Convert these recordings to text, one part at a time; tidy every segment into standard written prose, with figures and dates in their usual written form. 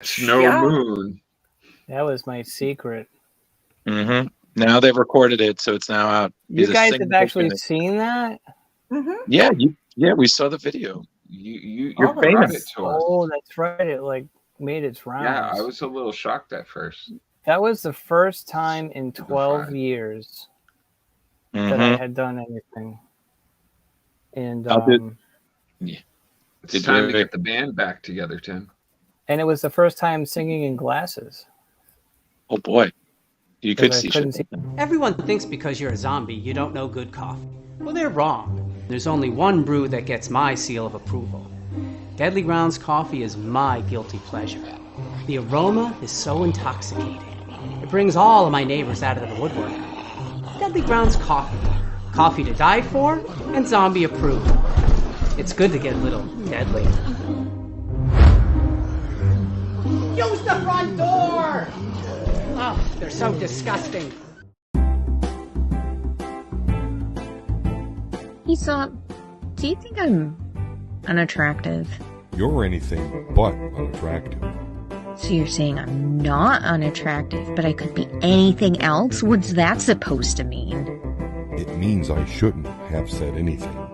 Snow Moon. That was my secret. Mm-hmm. Now they've recorded it, so it's now out. You guys have actually seen that? Mm-hmm. Yeah, we saw the video. You're All of brought us. it to us. Oh, that's right. It made its rounds. Yeah, I was a little shocked at first. That was the first time in 12 years that I had done anything. And it's time to get the band back together, Tim. And it was the first time singing in glasses. Oh boy, you could see shit. Everyone thinks because you're a zombie, you don't know good coffee. Well, they're wrong. There's only one brew that gets my seal of approval. Deadly Grounds coffee is my guilty pleasure. The aroma is so intoxicating. It brings all of my neighbors out of the woodwork. Deadly Grounds coffee. Coffee to die for and zombie approved. It's good to get a little deadly. Use the front door! Oh, they're so disgusting. Aesop, do you think I'm unattractive? You're anything but unattractive. So you're saying I'm not unattractive, but I could be anything else? What's that supposed to mean? It means I shouldn't have said anything.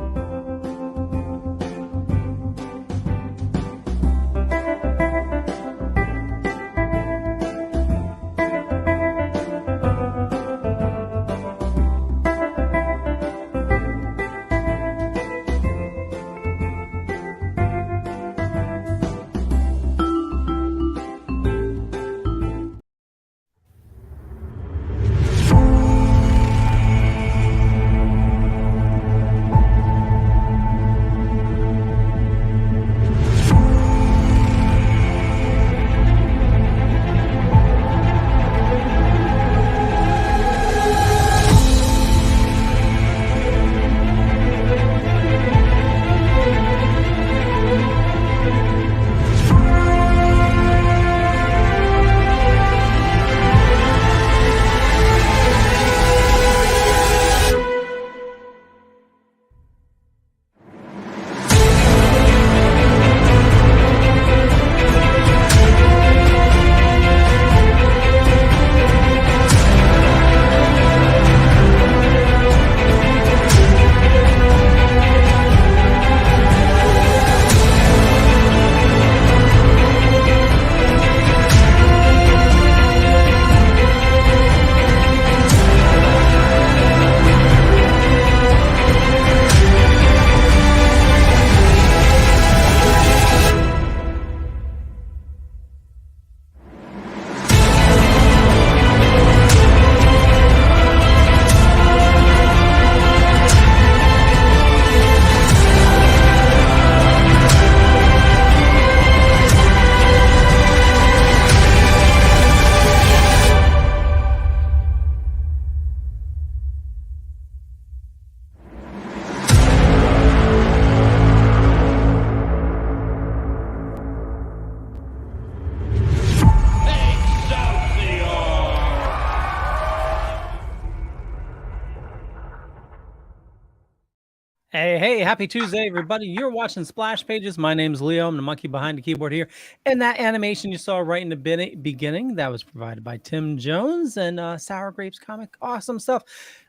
Hey, happy Tuesday, everybody. You're watching Splash Pages. My name's Leo. I'm the monkey behind the keyboard here. And that animation you saw right in the beginning, that was provided by Tim Jones and Sour Grapes Comic. Awesome stuff.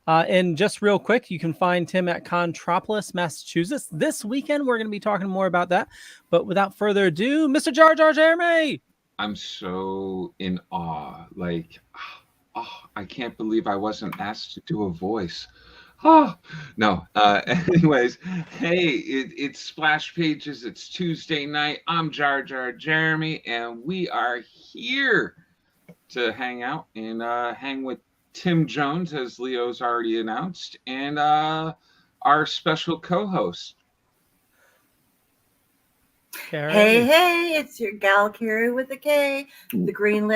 And just real quick, you can find Tim at ConTropolis, Massachusetts. This weekend, we're going to be talking more about that. But without further ado, Mr. Jar Jar Jeremy. I'm so in awe. I can't believe I wasn't asked to do a voice. Oh, no. Anyways, hey, it's Splash Pages. It's Tuesday night. I'm Jar Jar Jeremy, and we are here to hang out and hang with Tim Jones, as Leo's already announced, and our special co-host. Hey, it's your gal Carrie with a K. The green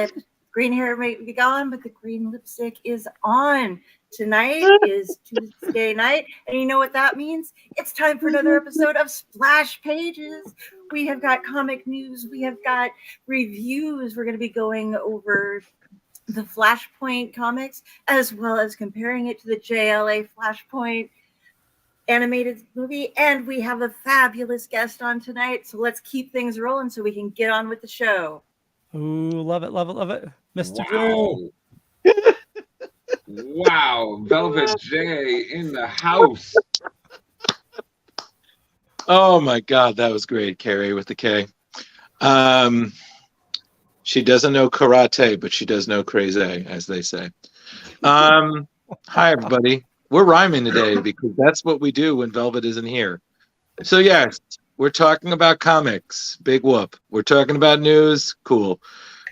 hair might be gone, but the green lipstick is on. Tonight is Tuesday night, and you know what that means? It's time for another episode of Splash Pages. We have got comic news. We have got reviews. We're going to be going over the Flashpoint comics, as well as comparing it to the JLA Flashpoint animated movie. And we have a fabulous guest on tonight, so let's keep things rolling so we can get on with the show. Ooh, love it, love it, love it. Mr. Joe. Wow. Wow. Velvet J in the house. Oh my God, that was great, Carrie with the K. She doesn't know karate, but she does know craze, as they say. Hi, everybody. We're rhyming today because that's what we do when Velvet isn't here. So yes, we're talking about comics. Big whoop. We're talking about news. Cool.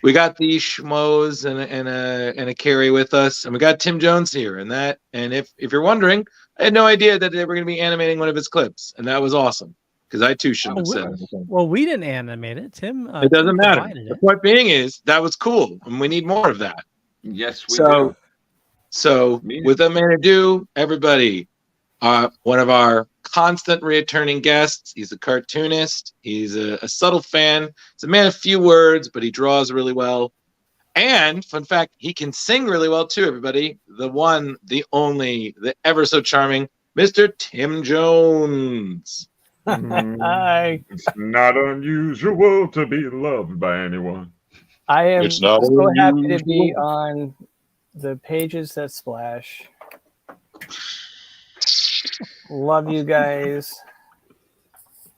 We got these schmoes and a Carrie with us, and we got Tim Jones here. And if you're wondering, I had no idea that they were going to be animating one of his clips, and that was awesome because I too shouldn't have said anything. Well, we didn't animate it, Tim. It doesn't Tim matter. The point being is that was cool, and we need more of that. Yes, we do. So, without further ado, everybody, one of our constant returning guests. He's a cartoonist. He's a subtle fan. He's a man of few words, but he draws really well. And, fun fact, he can sing really well, too, everybody. The one, the only, the ever so charming Mr. Tim Jones. Hi. It's not unusual to be loved by anyone. I am It's not so happy to unusual. be on the pages that splash. Love you guys.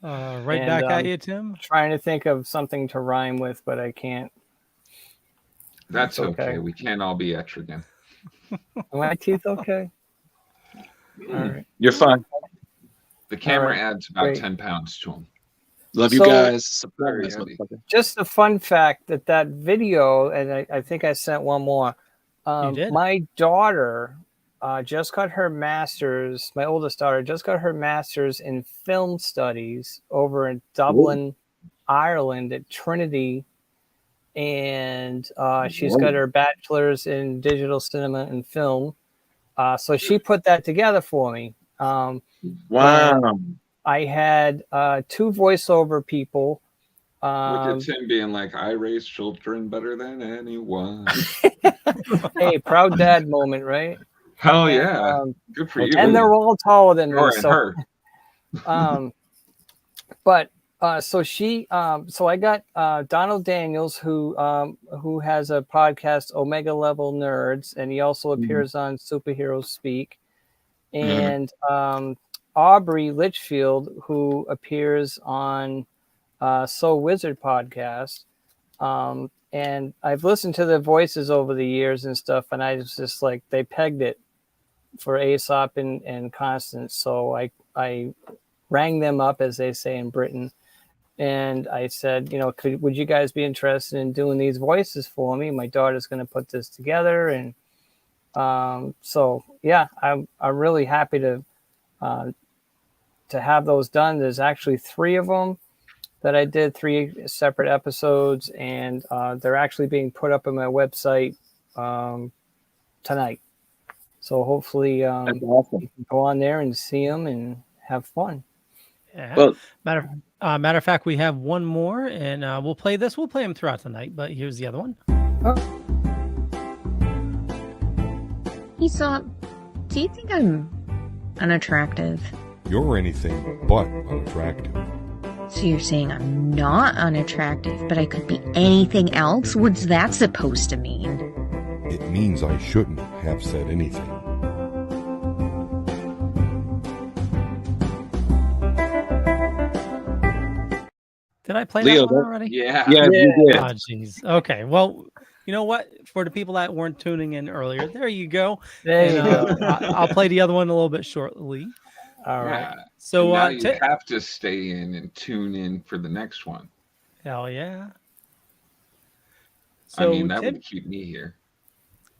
Right back at you, Tim. Trying to think of something to rhyme with, but I can't. That's okay. We can't all be Etrigan. Are my teeth okay? All right. You're fine. The camera All right, adds about great. 10 pounds to him. Love you So- guys. Very Surprise, heavy. motherfucker. Just a fun fact that video, and I think I sent one more. You did? My daughter just got her master's. My oldest daughter just got her master's in film studies over in Dublin, Ireland at Trinity, and she's got her bachelor's in digital cinema and film. So she put that together for me. Wow. I had 2 voiceover people. Look at Tim being like, I raise children better than anyone. Hey, proud dad moment, right? Hell yeah. Good for you. And they're all taller than me. Or So, her. but so I got Donald Daniels, who has a podcast, Omega Level Nerds, and he also appears on Superhero Speak, and Aubrey Litchfield, who appears on So Wizard podcast. And I've listened to their voices over the years and stuff, and I was just like, they pegged it for Aesop and Constance. So I rang them up, as they say in Britain, and I said, would you guys be interested in doing these voices for me? My daughter's going to put this together, and so yeah, I'm really happy to have those done. There's actually 3 of them that I did, 3 separate episodes, and they're actually being put up on my website tonight. So hopefully That's awesome. you can go on there and see them and have fun. Yeah. Well, Matter of fact, we have one more, and we'll play this. We'll play them throughout the night, but here's the other one. Aesop, do you think I'm unattractive? You're anything but unattractive. So you're saying I'm not unattractive, but I could be anything else? What's that supposed to mean? It means I shouldn't have said anything. Did I play Leo, that one already? Yeah. Yeah, you did. Oh, jeez. Okay. Well, you know what? For the people that weren't tuning in earlier, there you go. There you And, go. I'll play the other one a little bit shortly. All right. Yeah. So And now you have to stay in and tune in for the next one. hell yeah. I So mean, that Tim, would keep me here.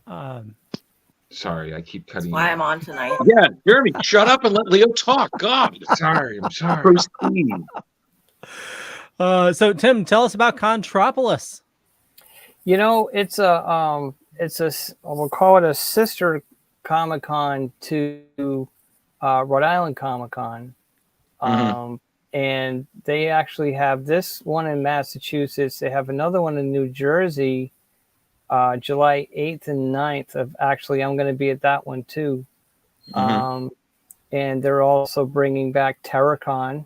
um, Sorry, I keep cutting Why you I'm off. on tonight. Yeah, Jeremy, shut up and let Leo talk. God. Sorry, I'm sorry. Proceed. so Tim, tell us about ConTropolis. It's we'll call it a sister Comic-Con to Rhode Island Comic-Con. And they actually have this one in Massachusetts. They have another one in New Jersey, July 8th and 9th. I'm going to be at that one too. And they're also bringing back TerraCon,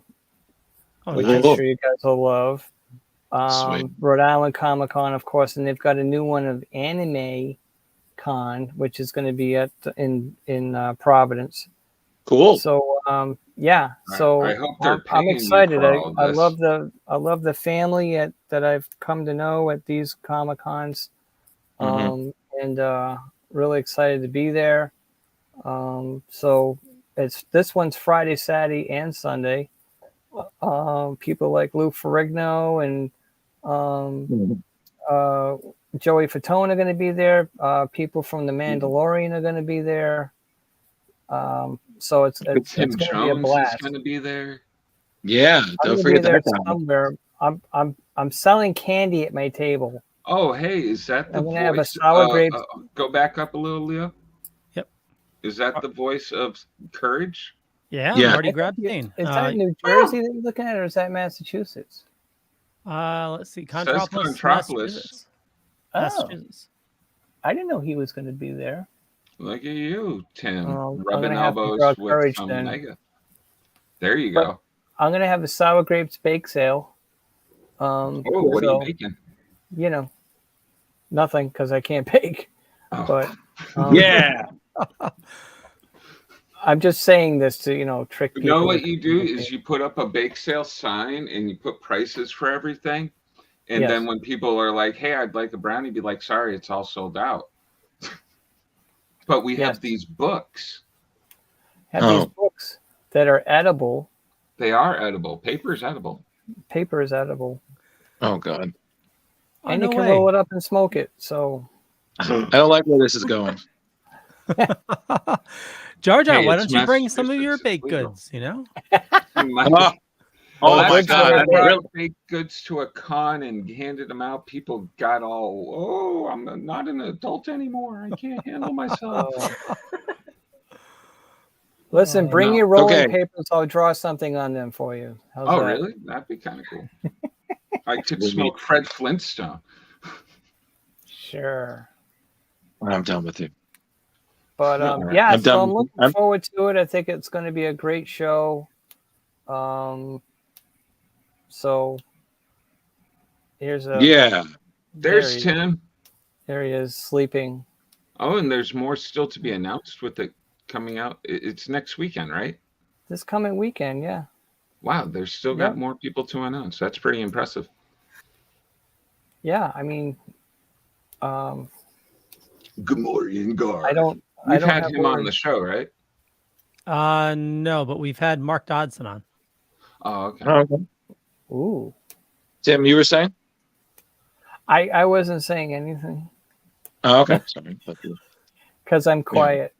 which I'm sure you guys will love. Sweet. Rhode Island Comic Con, of course, and they've got a new one of Anime Con, which is going to be in Providence. Cool. So yeah, so I hope they're I'm paying you excited. for all I this. love the family that I've come to know at these Comic Cons, and really excited to be there. So this one's Friday, Saturday, and Sunday. People like Lou Ferrigno and Joey Fatone are going to be there. People from The Mandalorian are going to be there. So it's Tim going to be a Jones blast. is going to be there. Yeah, I'm don't gonna forget be there that. somewhere. I'm selling candy at my table. Oh, hey, is that the I'm gonna have a voice? sour grapes. Go back up a little, Leo. Yep. Is that the voice of Courage? Yeah, Yeah. Marty I think Grabstein. Is that New Jersey that you're looking at, or is that Massachusetts? Let's see. Says ConTropolis ConTropolis. Massachusetts. Oh, Massachusetts. I didn't know he was going to be there. Look at you, Tim, I'm rubbing gonna have to elbows draw with Courage some then. mega. There you But- go. I'm going to have a sour grapes bake sale. Oh, what are you so, making? You know, nothing because I can't bake. Oh. But Yeah. I'm just saying this to trick You people. know what you do is you put up a bake sale sign and you put prices for everything. And Yes. then when people are like, hey, I'd like a brownie, be like, sorry, it's all sold out. But we have Yes. these books. These books that are edible. They are edible. Paper is edible. Paper is edible. Oh God. And no you can way. roll it up and smoke it. So I don't like where this is going. Jar Jar, Hey, why it's don't you bring some of your Massachusetts, baked it's legal. goods? You know. Oh my Last time God. I I brought really- baked goods to a con and handed them out. People got all, oh, I'm not an adult anymore. I can't handle myself. listen, bring no. your rolling Okay. papers. I'll draw something on them for you. How's Oh, that? really? That'd be kind of cool. I could We smoke Fred Flintstone. Sure. I'm done with you. But All right. yeah, I'm so done. I'm looking forward to it. I think it's going to be a great show. So here's a Yeah. There's There Tim. There he is sleeping. Oh, and there's more still to be announced with it coming out. It's next weekend, right? This coming weekend, yeah. Wow, there's still got more people to announce. That's pretty impressive. Yeah, I mean, Gamorrean Guard. I don't We've have had him on words. the show, right? No, but we've had Mark Dodson on. Oh, okay. Okay. Ooh. Tim, you were saying? I wasn't saying anything Oh, okay. Sorry. because I'm quiet.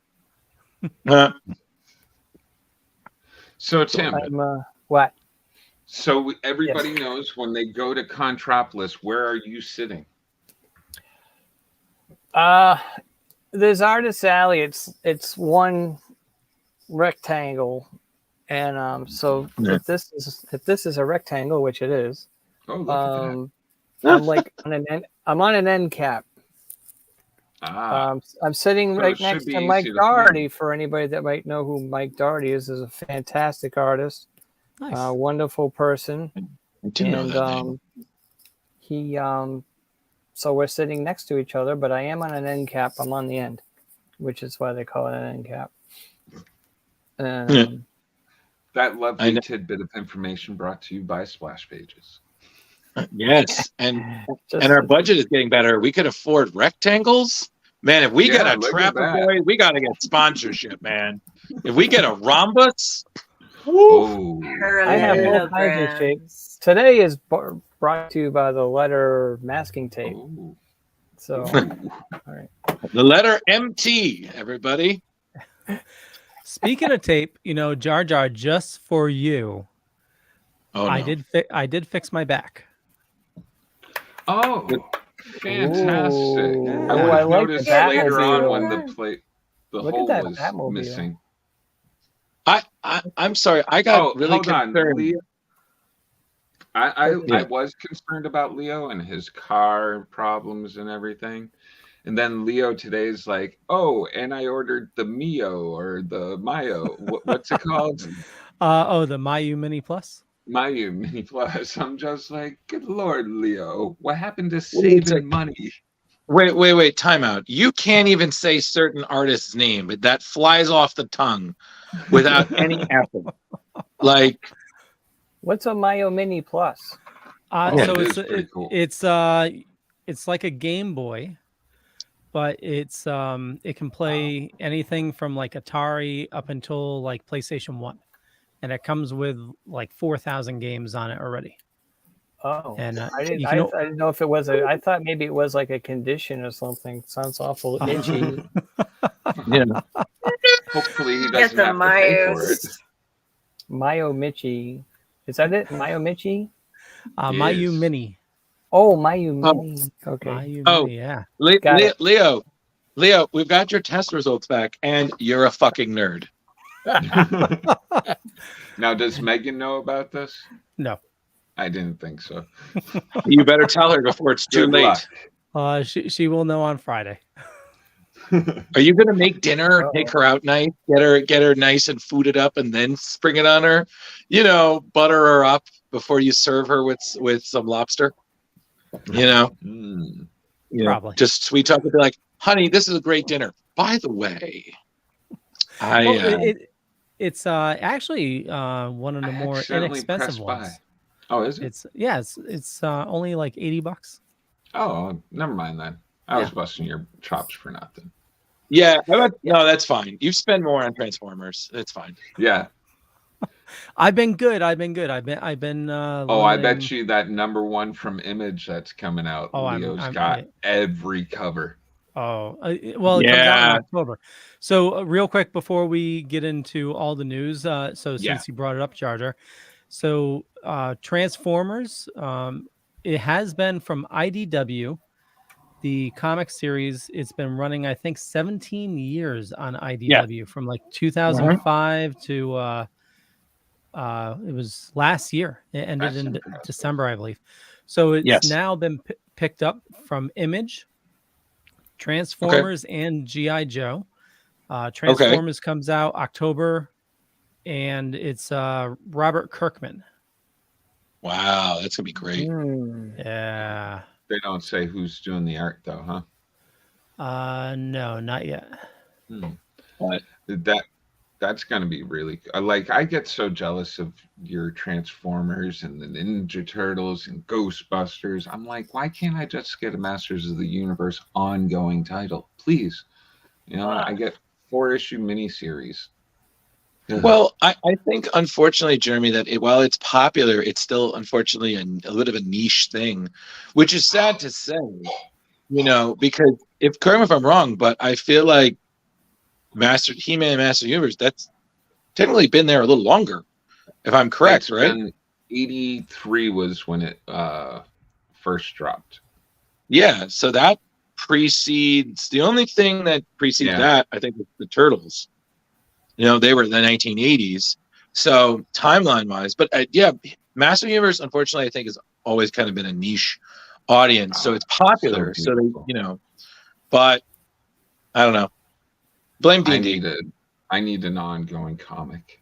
So, Tim, I'm what? so everybody knows when they go to ConTropolis, where are you sitting? There's Artist Alley. It's one rectangle, and so Yeah. if this is a rectangle, which it is, Oh, look at that. I'm like I'm on an end cap. Ah, I'm sitting So right it should next be to Mike easy to Doherty. For anybody that might know who Mike Doherty is a fantastic artist, Nice. wonderful person, I didn't know and that name. he so we're sitting next to each other, but I am on an end cap. I'm on the end, which is why they call it an end cap. And, Yeah. that I lovely know. tidbit of information brought to you by Splash Pages. Yes. And just- our budget is getting better. We could afford rectangles. Man, if we get Yeah, a look at that. Trapezoid, we got to get sponsorship, man. If we get a rhombus, Oh, I have all kinds of shapes. Today is brought to you by the letter masking tape. oh. So, all right. the letter MT, everybody. Speaking of tape, Jar Jar, just for you, Oh, no. I did fix my back. Oh, fantastic! Ooh. I Ooh, would I have like the noticed later on Batmobile. when the Look at hole that was Batmobile. missing. I'm sorry. I got really hold on, concerned. Leo. I Yeah. was concerned about Leo and his car problems and everything. And then Leo today is like, oh, and I ordered the Mio or the Mayo. What's it called? The Mayu Mini Plus. Mayu Mini Plus. I'm just like, good Lord, Leo, what happened to Wait a saving sec. money? Wait, time out. You can't even say certain artist's name, but that flies off the tongue without any effort. Like, What's a Mayo Mini Plus? Oh, So it it's is pretty cool. it's like a Game Boy, but it's it can play anything from like Atari up until like PlayStation 1, and it comes with like 4,000 games on it already. Oh, And I didn't. you I can didn't know if it was a. I thought maybe it was like a condition or something. Sounds awful itchy. yeah. Hopefully, he Get doesn't the have to pay for it. Mayos. Mayo Michi. Is that it? Mayo Michi? Mayu Yes. Mini. Oh, Mayu Mini. Okay. Mayu Oh. Mini, yeah. Got it. Leo, we've got your test results back, and you're a fucking nerd. Now, does Megan know about this? No. I didn't think so. You better tell her before it's too Good late. luck. She will know on Friday. Are you gonna make dinner, take her out nice, get her nice and fooded up, and then spring it on her? You know, butter her up before you serve her with some lobster. You know, Mm. you know, Probably. just sweet talk and be like, "Honey, this is a great dinner. By the way, It's actually one of the I more accidentally inexpensive pressed by. ones. Oh, is it? It's only like $80. Oh, never mind then. I was busting your chops for nothing. yeah, no, that's fine. You spend more on Transformers. It's fine. Yeah. I've been good. I've been Oh, I bet limiting- you that #1 from Image that's coming out. Oh, Leo's got every cover. Oh, well, it comes out Yeah. in October. So real quick before we get into all the news, so Yeah. since you brought it up, Jar Jar, so Transformers, it has been from IDW, the comic series. It's been running, I think, 17 years on IDW from like 2005 to it was last year. It ended That's in impressive. December, I believe. So it's Yes. now been picked up from Image, Transformers, and G.I. Joe. Transformers comes out October, and it's Robert Kirkman. Wow, that's gonna be great. Yeah. They don't say who's doing the art though, huh? No, not yet. But That's gonna be really like, I get so jealous of your Transformers and the Ninja Turtles and Ghostbusters. I'm like, why can't I just get a Masters of the Universe ongoing title, please? You know, I get 4-issue miniseries. Ugh. well, I think unfortunately, Jeremy, that while it's popular, it's still unfortunately a bit of a niche thing, which is sad to say. You know, because correct me if I'm wrong, but I feel like He-Man and Master Universe, that's technically been there a little longer, if I'm correct, It's right? been 83 was when it first dropped. Yeah, so that precedes the only thing that precedes Yeah. that, I think, is the Turtles. You know, they were in the 1980s. So timeline wise, but yeah, Master Universe, unfortunately, I think has always kind of been a niche audience. So it's popular. So they, beautiful. you know, but I don't know. Blame I D&D. need an ongoing comic.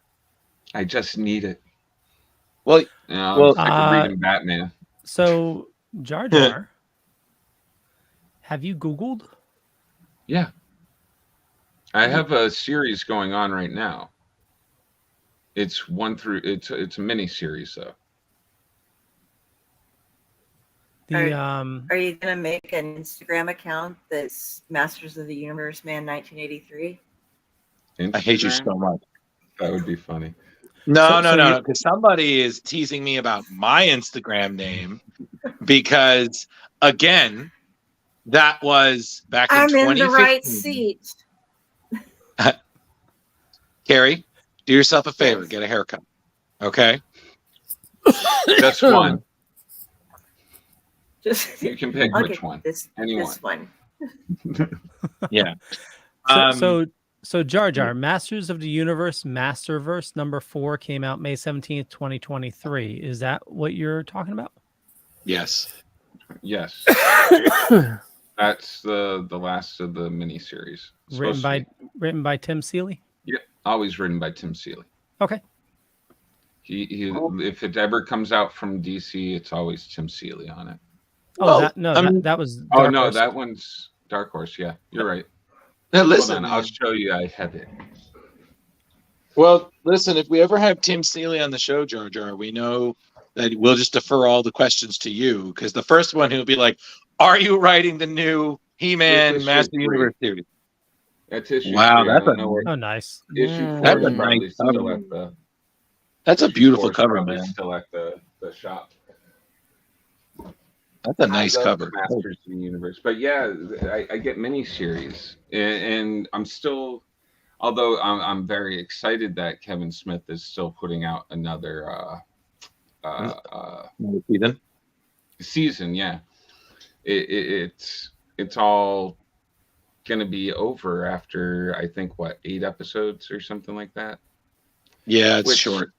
I just need it. Well, You know, well, it's like reading Batman. So Jar Jar, have you Googled? Yeah. I have a series going on right now. It's it's a mini series though. The Are you gonna make an Instagram account that's Masters of the Universe Man 1983? I hate you Instagram? so much. That would be funny. No, So no, you- no, because somebody is teasing me about my Instagram name because, again, that was back in I'm in 2015. the right seat. Carrie, do yourself a favor. Yes. Get a haircut. Okay? Just one. Just You can pick okay, which one. This Anyone. This one. Yeah. So Jar Jar, Masters of the Universe, Masterverse #4 came out May 17th, 2023. Is that what you're talking about? Yes. Yes. That's the last of the miniseries. Written Supposed to by Tim Seeley? be. Yeah, always written by Tim Seeley. Okay. If it ever comes out from DC, it's always Tim Seeley on it. Oh, Well, that was Oh Dark no, Horse. that one's Dark Horse. Yeah, you're right. now Hold listen, on, I'll man. show you. I have it. Well, listen, if we ever have Tim Seeley on the show, Jar Jar, we know that we'll just defer all the questions to you, because the first one he'll be like, "Are you writing the new He-Man Issue Master 3. Universe series?" That's issue Wow, 3. I that's don't know what Oh, nice. issue 4 That's is a nice probably still cover. at the. That's a issue beautiful 4 is cover, probably man. Still at the shop. That's a nice I love cover. Masters of the Universe, but yeah, I get miniseries, and I'm still, although I'm very excited that Kevin Smith is still putting out another Season. season. Yeah, it's all gonna be over after, I think, what, 8 episodes or something like that. Yeah, it's Which- short.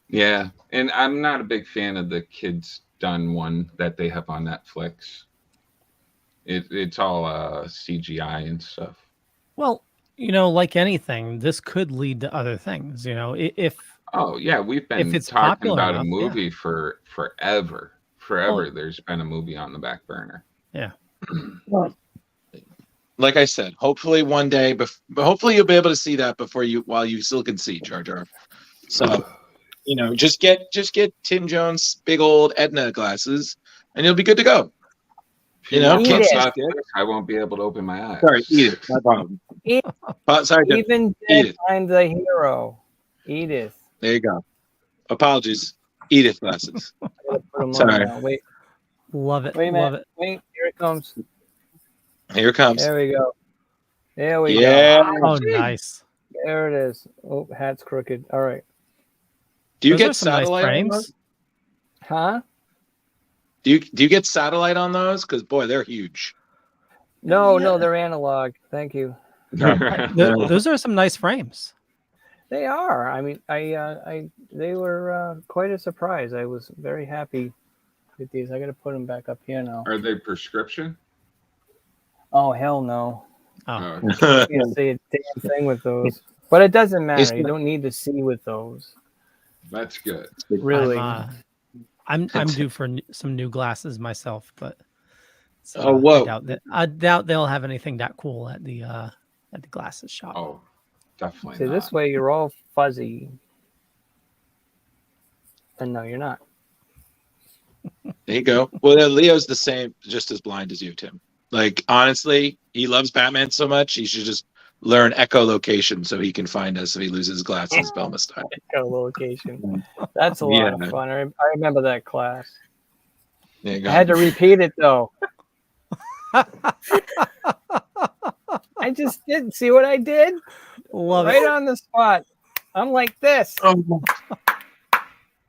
Yeah, and I'm not a big fan of the Kids Done one that they have on Netflix. It's all CGI and stuff. Well, you know, like anything, this could lead to other things. You know, if Oh yeah, we've been it's talking popular about a enough, yeah. movie for forever. Forever, there's been a movie on the back burner. yeah, Like I said, hopefully one day, hopefully you'll be able to see that while you still can see, Jar Jar. So, you know, just get Tim Jones' big old Edna glasses, and you'll be good to go. You know, Eat can't it. see Stop shit. this, I won't be able to open my eyes. Sorry, eat it. No problem. Eat- Sorry, Jeff. Even Eat dead, it. I'm the hero. Edith. There you go. Apologies. Edith glasses. I gotta put 'em on Sorry. now. Wait love it, a love minute. it. Wait, here it comes. Here it comes. There we go. There we Yeah. go. Oh, nice. There it is. Oh, hat's crooked. All right. Do you Those are get some nice satellite on frames. those? Huh? Do you get satellite on those? Because boy, they're huge. No, they're analog. Thank you. Those are some nice frames. They are. I mean, they were quite a surprise. I was very happy with these. I got to put them back up here now. Are they prescription? Oh hell no! Oh, You can't say a damn thing with those. But it doesn't matter. It's You not- don't need to see with those. That's good. Really. I'm due for some new glasses myself, but Oh, whoa. I doubt they'll have anything that cool at the glasses shop. Oh, definitely. See, this not. way you're all fuzzy. And no, you're not. There you go. Well, Leo's the same, just as blind as you, Tim. Like, honestly, he loves Batman so much, he should just learn echolocation so he can find us if he loses his glasses, Belma style. Echolocation. That's a lot of fun. I remember that class. There you I go. had to repeat it though. I just didn't see what I did. Love Right it. on the spot. I'm like this.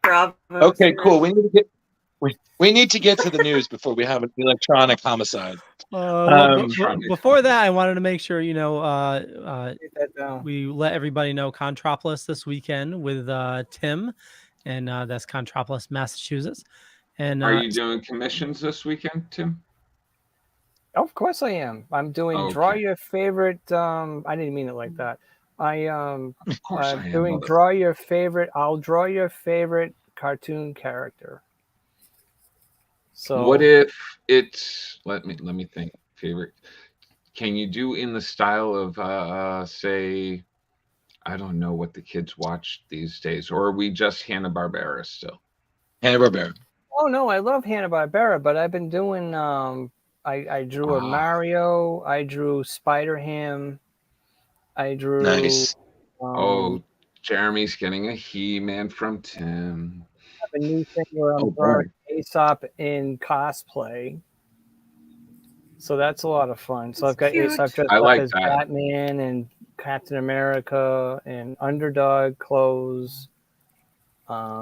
Bravo. Okay, sir. cool. We need to get to the news before we have an electronic homicide. Before that, I wanted to make sure Get that down. we let everybody know ConTropolis this weekend with Tim, and that's ConTropolis, Massachusetts. And Are you doing commissions this weekend, Tim? Of course I am. I'm doing Okay. draw your favorite. I didn't mean it like that. Of course I I'm am. doing draw your favorite. I'll draw your favorite cartoon character. So What if it's let me think. Favorite. Can you do in the style of say, I don't know what the kids watch these days, or are we just Hanna-Barbera still? Hanna-Barbera. Oh no, I love Hanna-Barbera, but I've been doing. I drew a Ah. Mario. I drew Spider-Ham. I drew. Nice. Oh, Jeremy's getting a He-Man from Tim. I have a new thing where I'm Oh, drawing Aesop in cosplay. So that's a lot of fun. So I've got Cute. Aesop dressed I up like as that. Batman and Captain America and underdog clothes.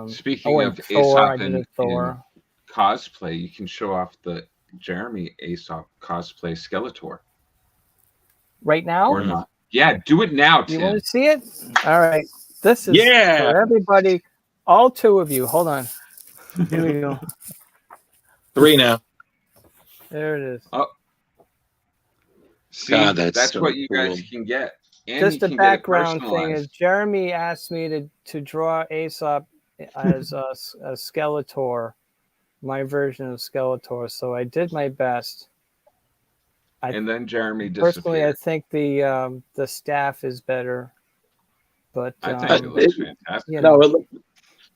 Speaking and of Thor, I Aesop did a and Thor. cosplay, you can show off the Jeremy Aesop cosplay Skeletor Right now? or not. Yeah, do it now, You Tim. want to see it? All right. This is Yeah. for everybody, all two of you. Hold on. Here we go. 3 now. There it is. See, God, that's that's so what you guys cool. can get. And Just you a can get it background thing is personalized. Jeremy asked me to draw Aesop as a Skeletor, my version of Skeletor. So I did my best. And then Jeremy Personally, I disappeared. think the staff is better, but I think it looks fantastic. you know,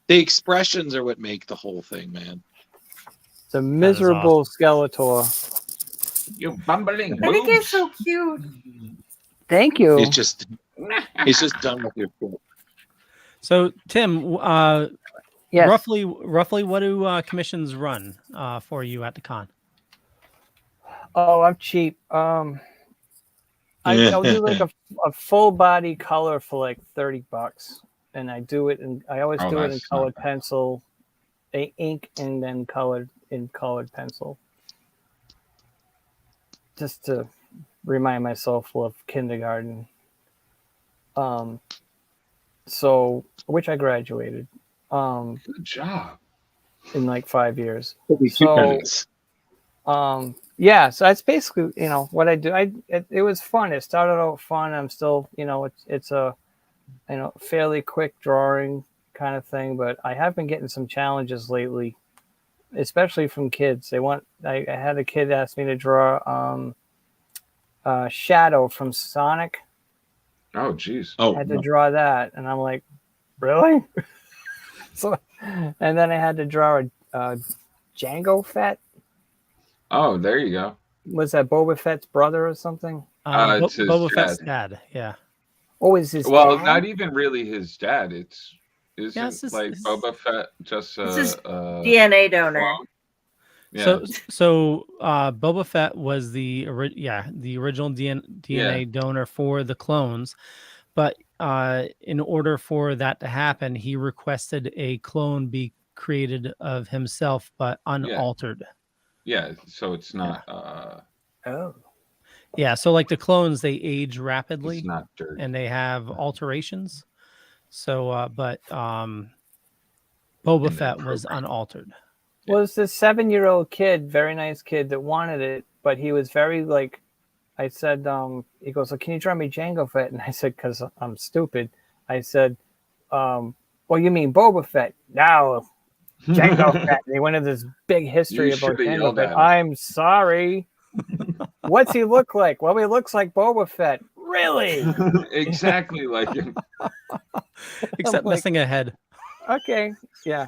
The expressions are what make the whole thing, man. it's a miserable Skeletor. You bumbling I think boobs. it's so cute. Thank you. He's just done with your foot. So Tim, Yes. roughly, what do commissions run for you at the con? Oh, I'm cheap. I'll do like a full body color for like $30, and I do it, and I always do it in that's colored not bad. pencil, ink, and then colored pencil, just to remind myself of kindergarten. So which I graduated. Good job. In like 5 years. So, yeah, so that's basically, what I do. It was fun. It started out fun. I'm still, it's a, fairly quick drawing kind of thing, but I have been getting some challenges lately, especially from kids. I had a kid ask me to draw Shadow from Sonic. Oh, geez. I had to draw that, and I'm like, really? So, and then I had to draw a Jango Fett. Oh, there you go. Was that Boba Fett's brother or something? It's his Boba Fett's dad. dad. Yeah. Oh, is his Well, dad? not even really his dad. It's it's Boba Fett just It's his DNA donor. clone? Yeah. So Boba Fett was the original DNA donor for the clones, but in order for that to happen, he requested a clone be created of himself, but unaltered. Yeah, so it's not. Oh. Yeah, so like the clones, they age rapidly. It's not dirty. And they have alterations. So, but Boba Fett was unaltered. Well, it's this 7-year-old kid, very nice kid that wanted it, but he was very like, I said, he goes, "Can you draw me Jango Fett?" And I said, because I'm stupid, I said, well, you mean Boba Fett? Now, Jango Fett. And he went into this big history about Jango Fett. I'm sorry. What's he look like? Well, he looks like Boba Fett. Really? Exactly like him. Except missing a head. Okay, yeah.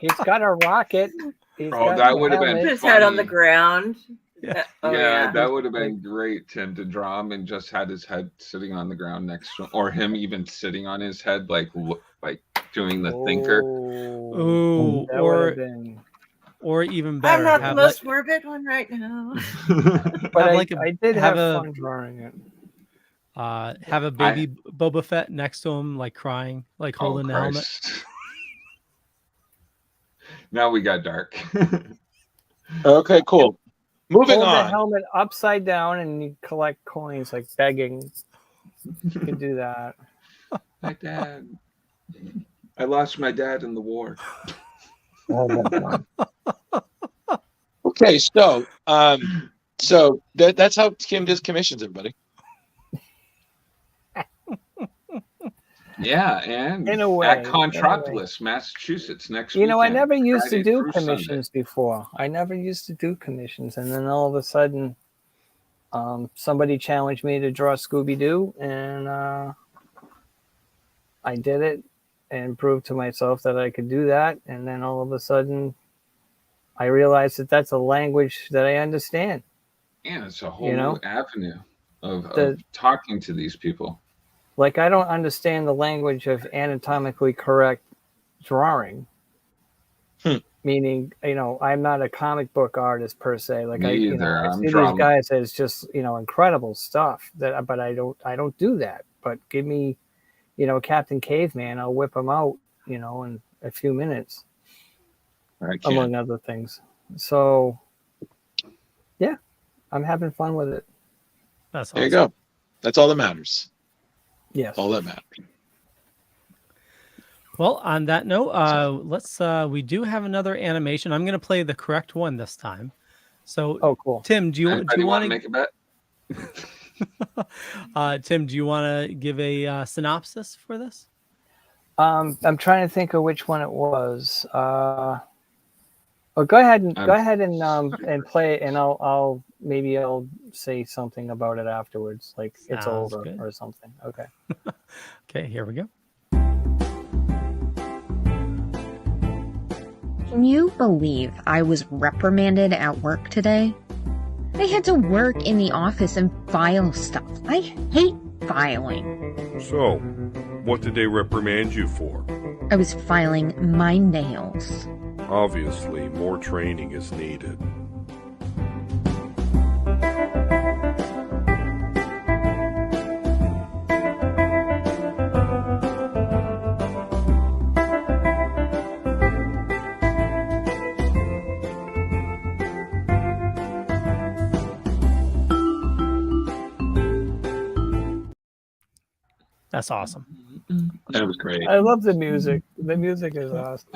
He's got a rocket. That would have been his funny. head on the ground. Yeah. That would have been great, Tim, to draw him and just had his head sitting on the ground next to him, or him even sitting on his head, like doing the thinker. Ooh, that would have been. Or even better, I'm not the most morbid one right now. But I did have fun drawing it. Have a baby Boba Fett next to him, like crying, like holding the helmet. Now we got dark. Okay, cool. Moving Hold on. the helmet upside down and you collect coins, like begging. You can do that. My dad. I lost my dad in the war. Okay, so that's how Kim does commissions, everybody. Yeah, and In a way, at ConTropolis, Massachusetts next week. I never used to Friday do through commissions before. I never used to do commissions, and then all of a sudden, somebody challenged me to draw Scooby-Doo, and I did it and proved to myself that I could do that. And then all of a sudden, I realized that that's a language that I understand. Yeah, it's a whole new avenue of talking to these people. Like, I don't understand the language of anatomically correct drawing. Meaning, I'm not a comic book artist per se. Like, I see these guys as just, incredible stuff but I don't do that. But give me, Captain Caveman, I'll whip him out, in a few minutes, among other things. So, yeah, I'm having fun with it. That's awesome. There you go. That's all that matters. Yes. All that matters. Well, on that note, we do have another animation. I'm going to play the correct one this time. So, cool. Tim, do you want to make a bet? Tim, do you want to give a synopsis for this? I'm trying to think of which one it was. Well, go ahead and play it, and I'll maybe I'll say something about it afterwards, like it's Sounds over good. or something. Okay. Okay, here we go. Can you believe I was reprimanded at work today? I had to work in the office and file stuff. I hate filing. So, what did they reprimand you for? I was filing my nails. Obviously, more training is needed. That's awesome. That was great. I love the music. The music is awesome.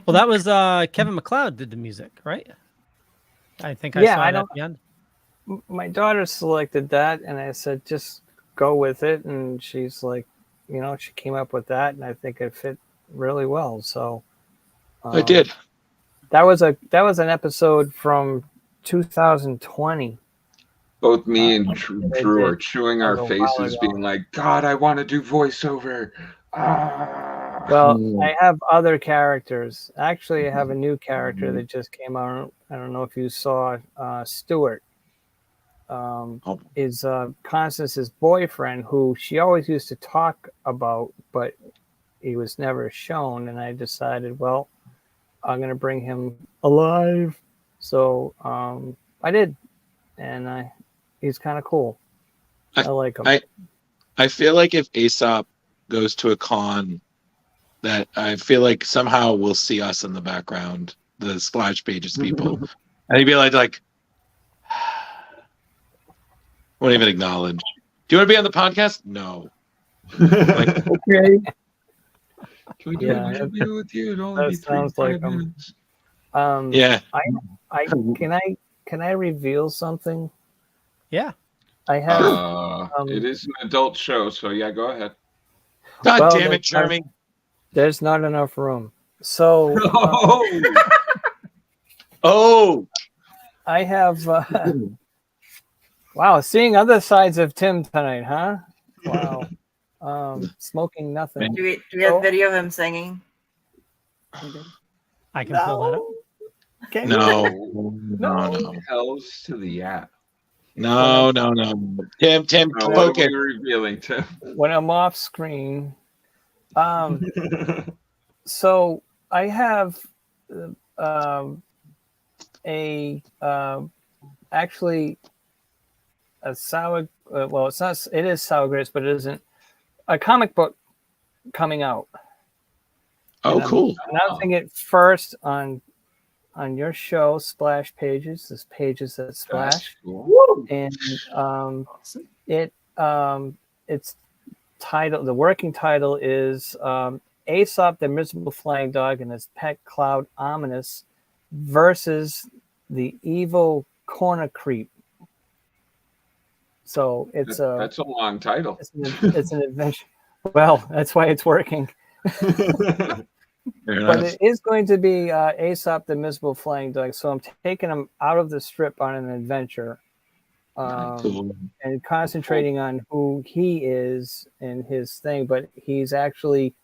Well, that was Kevin MacLeod did the music, right? I think I Yeah, saw I it at don't- the end. My daughter selected that, and I said, just go with it. And she's like, she came up with that, and I think it fit really well. So I did. That was an episode from 2020. Both me and they Drew did are chewing a our while faces, ago. being like, God, I want to do voiceover. Ah. Well, I have other characters. Actually, I have a new character that just came out. I don't know if you saw Stuart. Is Constance's boyfriend, who she always used to talk about, but he was never shown. And I decided, well, I'm going to bring him alive. So I did. And he's kind of cool. I like him. I feel like if Aesop goes to a con, that I feel like somehow we'll see us in the background, the Splash Pages people. And he'd be like, won't even acknowledge. Do you want to be on the podcast? No. Like, okay. Can we do an interview with you? It'll only That be sounds 3 like him. minutes. Yeah. Can I reveal something? Yeah. I have. It is an adult show, so yeah, go ahead. God damn it, Jeremy. There's not enough room. So. Oh. I have. Wow, seeing other sides of Tim tonight, huh? Wow. Smoking nothing. Do we have video of him singing? I can pull that up. Okay. No. Hells to the yeah. No. Tim, What are focus. we revealing, Tim? When I'm off screen. So I have actually a sour. Well, it's not. It is sour grapes, but it isn't a comic book coming out. Oh, cool! I'm announcing it first on your show, Splash Pages. This Pages That Splash, and it's titled. The working title is Aesop, the Miserable Flying Dog, and his pet Cloud Ominous versus the evil Corner Creep. So that's a long title. It's an adventure. Well, that's why it's working. But it is going to be Aesop, the Miserable Flying Dog. So I'm taking him out of the strip on an adventure, and concentrating on who he is and his thing. But he's actually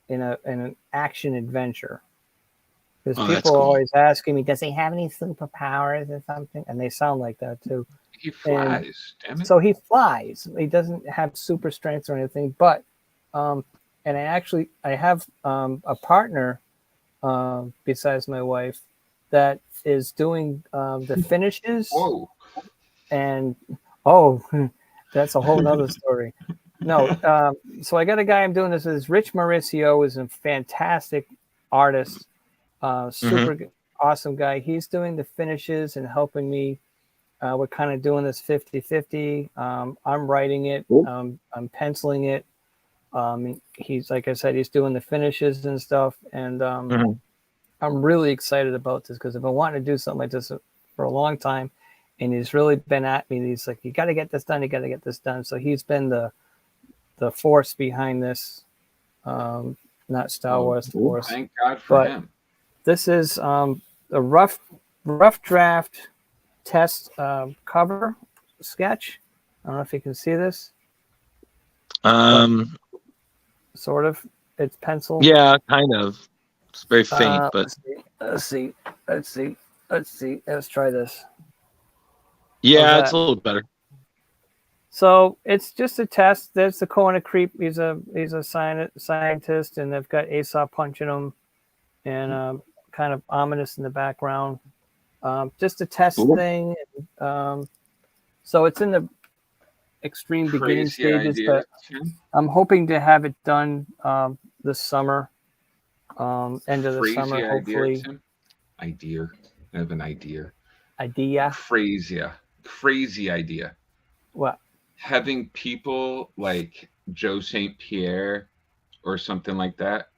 in an action adventure. Because people are always asking me, does he have any superpowers or something? And they sound like that too. He flies, damn it. So he flies. He doesn't have super strength or anything, but and I have a partner besides my wife that is doing the finishes. Whoa. And that's a whole nother story. No, so I got a guy I'm doing this with. Rich Mauricio is a fantastic artist, super awesome guy. He's doing the finishes and helping me. We're kind of doing this 50-50. I'm writing it. I'm penciling it. He's, like I said, he's doing the finishes and stuff. And I'm really excited about this because I've been wanting to do something like this for a long time. And he's really been at me. He's like, you got to get this done. You got to get this done. So he's been the force behind this. not Star Oh, Wars Force. thank God for But him. this is a rough draft test cover sketch. I don't know if you can see this. Sort of. It's pencil. Yeah, kind of. It's very faint, but let's see. Let's try this. yeah, How's it's that? a little better. So it's just a test. There's the corner creep. He's a scientist, and they've got Aesop punching him, and kind of ominous in the background. Just a test thing. So it's in the extreme beginning Crazy stages, idea, but Tim. I'm hoping to have it done this summer, end of the Crazy summer, idea, hopefully. Tim. Idea. I have an idea. Idea. Crazy idea. What? Having people like Joe St. Pierre or something like that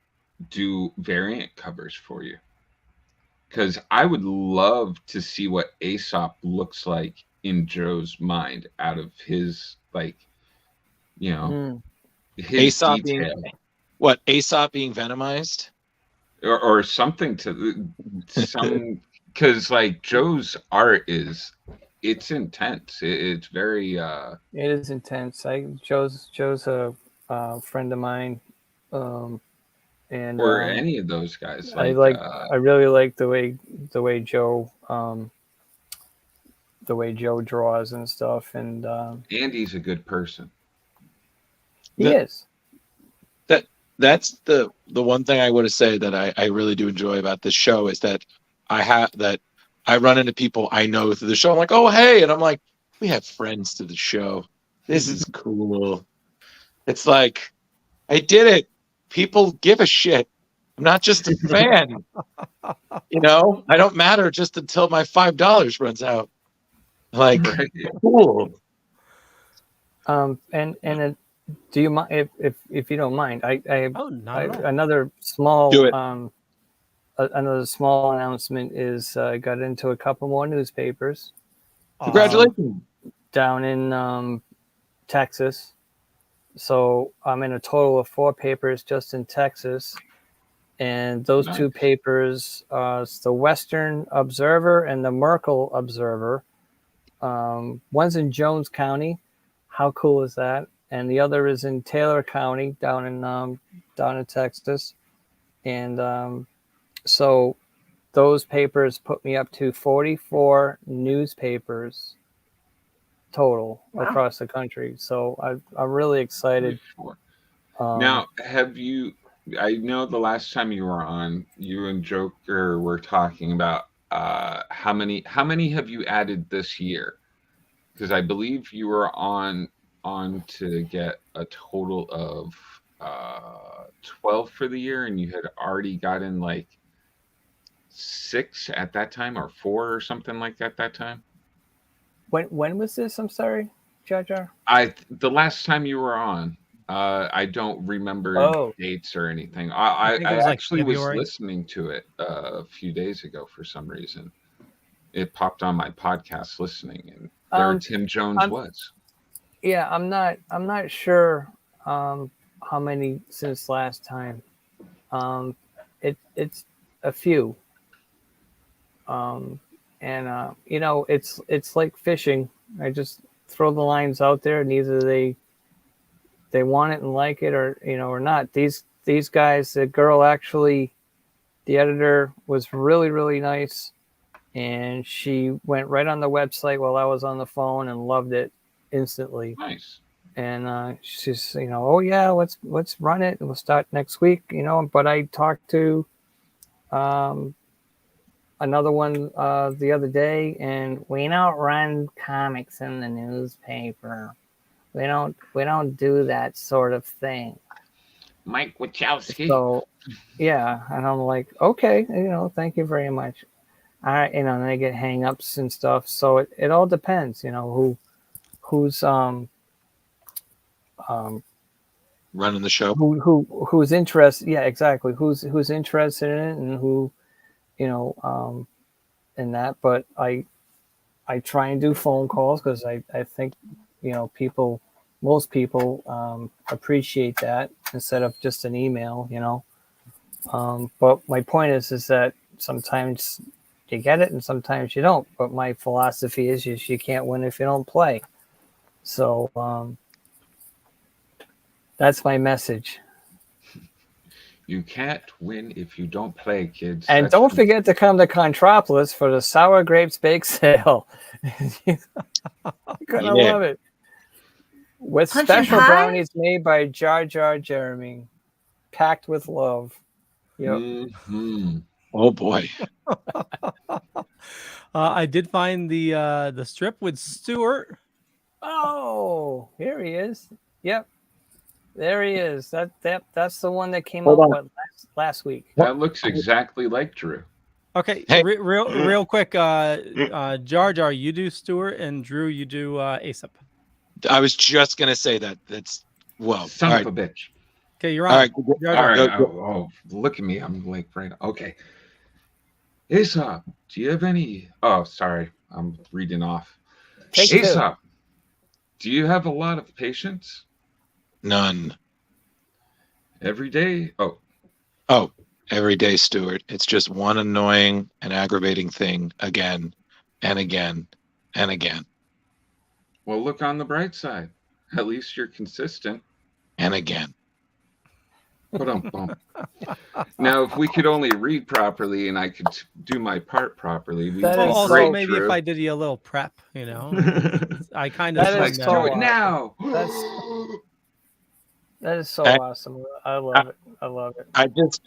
do variant covers for you. Because I would love to see what Aesop looks like in Joe's mind out of his, like, his Aesop detail. Aesop being venomized? Or something to some, because like Joe's art it's intense. It's very It is intense. Joe's a friend of mine, and or any of those guys. I really like the way Joe draws and stuff, and Andy's a good person. He is. That's the one thing I want to say that I really do enjoy about this show is that I run into people I know through the show. I'm like, oh, hey. And I'm like, we have friends to the show. This is cool. It's like, I did it. People give a shit. I'm not just a fan. I don't matter just until my $5 runs out. Like, cool. And do you mind if you don't mind? Another small Do it. Another small announcement is I got into a couple more newspapers. Congratulations. Down in Texas. So I'm in a total of 4 papers just in Texas. And those two papers, it's the Western Observer and the Merkel Observer. One's in Jones County. How cool is that? And the other is in Taylor County, down in Texas. And so those papers put me up to 44 newspapers total across the country. So I'm really excited. Now, I know the last time you were on, you and Joker were talking about how many have you added this year? Because I believe you were on to get a total of 12 for the year, and you had already gotten like 6 at that time, or 4 or something like that time. When was this? I'm sorry, Jar Jar. The last time you were on, I don't remember dates or anything. I actually was listening to it a few days ago for some reason. It popped on my podcast listening, and there Tim Jones was. Yeah, I'm not sure how many since last time. It's a few. And it's like fishing. I just throw the lines out there, and either they want it and like it, or not. These guys, the girl actually, the editor was really, really nice, and she went right on the website while I was on the phone and loved it instantly. Nice. And she's, oh yeah, let's run it. We'll start next week, But I talked to another one the other day, and we don't run comics in the newspaper. We don't do that sort of thing. Mike Wachowski. So yeah, and I'm like, okay, thank you very much. All right, and I get hang-ups and stuff. So it all depends, who's running the show, who's interested. Yeah, exactly. Who's interested in it, and who, in that. But I try and do phone calls because I think, people most people appreciate that instead of just an email, you know. But my point is that sometimes you get it and sometimes you don't. But my philosophy is you can't win if you don't play. So that's my message. You can't win if you don't play, kids. And That's don't forget to come to ConTropolis for the Sour Grapes Bake Sale. You're gonna love it. With Punch and special pie? brownies made by Jar Jar Jeremy, packed with love. Yep. Mm-hmm. Oh boy. I did find the strip with Stuart. Oh, here he is. Yep. There he is. That's the one that came Hold out on. what, last week. That looks exactly like Drew. Okay, Hey. real quick. Jar Jar, you do Stuart, and Drew, you do Aesop. I was just gonna say that. That's well. Son all of right. a bitch. Okay, you're All on. right. Jar All Jar. right. Go. Oh, look at me. I'm like right. Okay. Aesop, do you have any? Oh, sorry. I'm reading off. Take two. Aesop, do you have a lot of patience None. every day? Oh, Oh, every day, Stuart. It's just one annoying and aggravating thing again and again and again well, look on the bright side. At least you're consistent. and again. Bum. Now, if we could only read properly and I could do my part properly, we'd That be is Also, so great, maybe Drew. if I did you a little prep, you know, I kind of That Like, is do so it now. That is so I- awesome. I love it. I love it.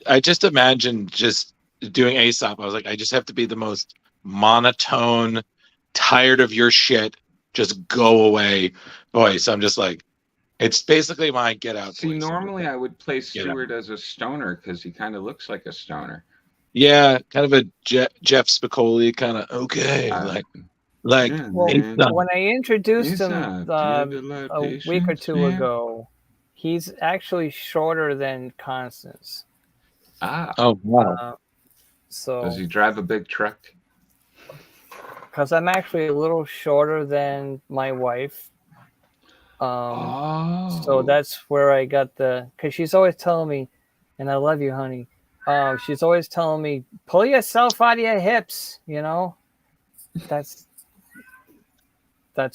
I just imagine just doing Aesop. I was like, I just have to be the most monotone, tired of your shit, just go away voice. I'm just like, it's basically my get out See, voice. normally I would play out. Stewart as a stoner because he kind of looks like a stoner. Yeah, kind of a Jeff Spicoli kind of okay, like Yeah, Well, man. Aesop. when I introduced him Aesop, do you have a lot of a week or patience, two man? ago, he's actually shorter than Constance. Oh wow. So Does he drive a big truck? because I'm actually a little shorter than my wife. So that's where I got because she's always telling me, and I love you, honey. She's always telling me, pull yourself out of your hips, you know. That's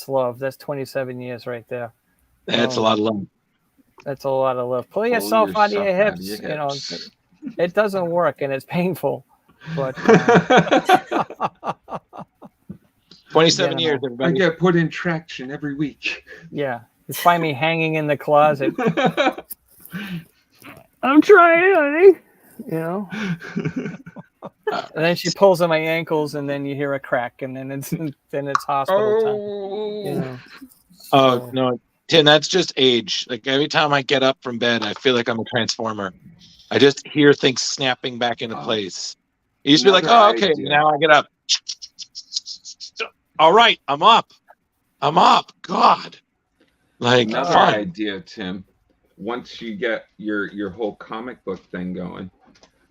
love. That's 27 years right there. That's a lot of love. That's a lot of love. Pull yourself out of your hips. You know, it doesn't work and it's painful. But 27 you years, know, I everybody. get put in traction every week. yeah, you find me hanging in the closet. I'm trying, honey. You know. And then she pulls on my ankles, and then you hear a crack, and then it's hospital time. You know. Oh no, Tim, that's just age. Like every time I get up from bed, I feel like I'm a transformer. I just hear things snapping back into place. It used to be like, Another oh, okay, idea. now I get up. All right, I'm up. God, like Another fun. idea, Tim. Once you get your whole comic book thing going,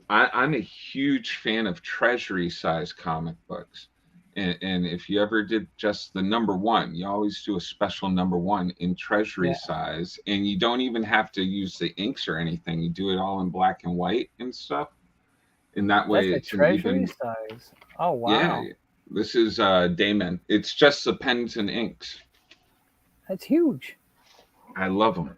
I'm a huge fan of treasury size comic books. And if you ever did just the number one, you always do a special number one in treasury size. And you don't even have to use the inks or anything. You do it all in black and white and stuff. And that way That's it's a treasury even size. Oh wow. Yeah. This is Dayman. It's just the pens and inks. That's huge. I love them.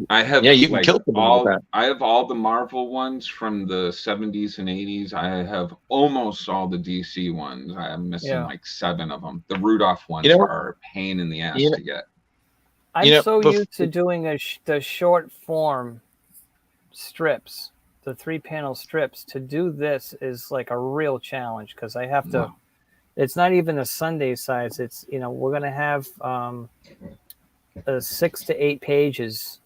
I have Yeah, you can kill someone with all. that. I have all the Marvel ones from the 70s and 80s. I have almost all the DC ones. I'm missing like 7 of them. The Rudolph ones are a pain in the ass to get. I'm so used to doing the short form strips, the 3-panel strips. To do this is like a real challenge because I have to. It's not even a Sunday size. It's we're gonna have 6 to 8 pages.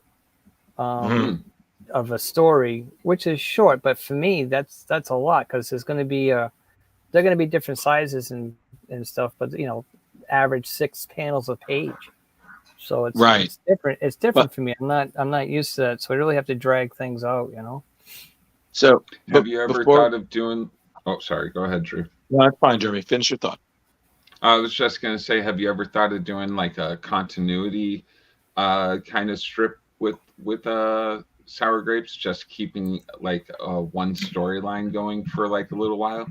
Of a story, which is short, but for me that's a lot because there's going to be they're going to be different sizes and stuff, but average 6 panels a page, so it's different. It's different for me. I'm not used to that, so I really have to drag things out. So have you ever thought of doing? Oh, sorry. Go ahead, Drew. No, that's fine, Jeremy. Finish your thought. I was just going to say, have you ever thought of doing like a continuity kind of strip with sour grapes, just keeping like one storyline going for like a little while,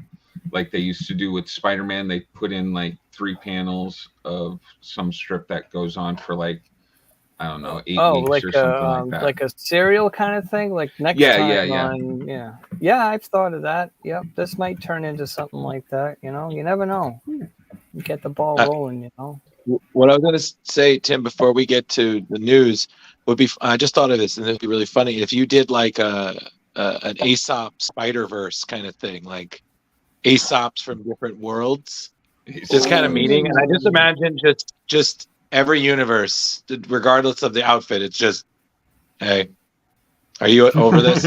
like they used to do with Spider-Man. They put in like 3 panels of some strip that goes on for like, I don't know, 8 weeks or something like that. Like a serial kind of thing. Like next time on, yeah. I've thought of that. Yep, this might turn into something like that. You know, you never know. You get the ball rolling. You know. What I was going to say, Tim, before we get to the news, would be I just thought of this, and it'd be really funny if you did like an Aesop Spider-Verse kind of thing, like Aesops from different worlds, just kind of meeting. And I just imagine just every universe, regardless of the outfit, it's just, hey, are you over this?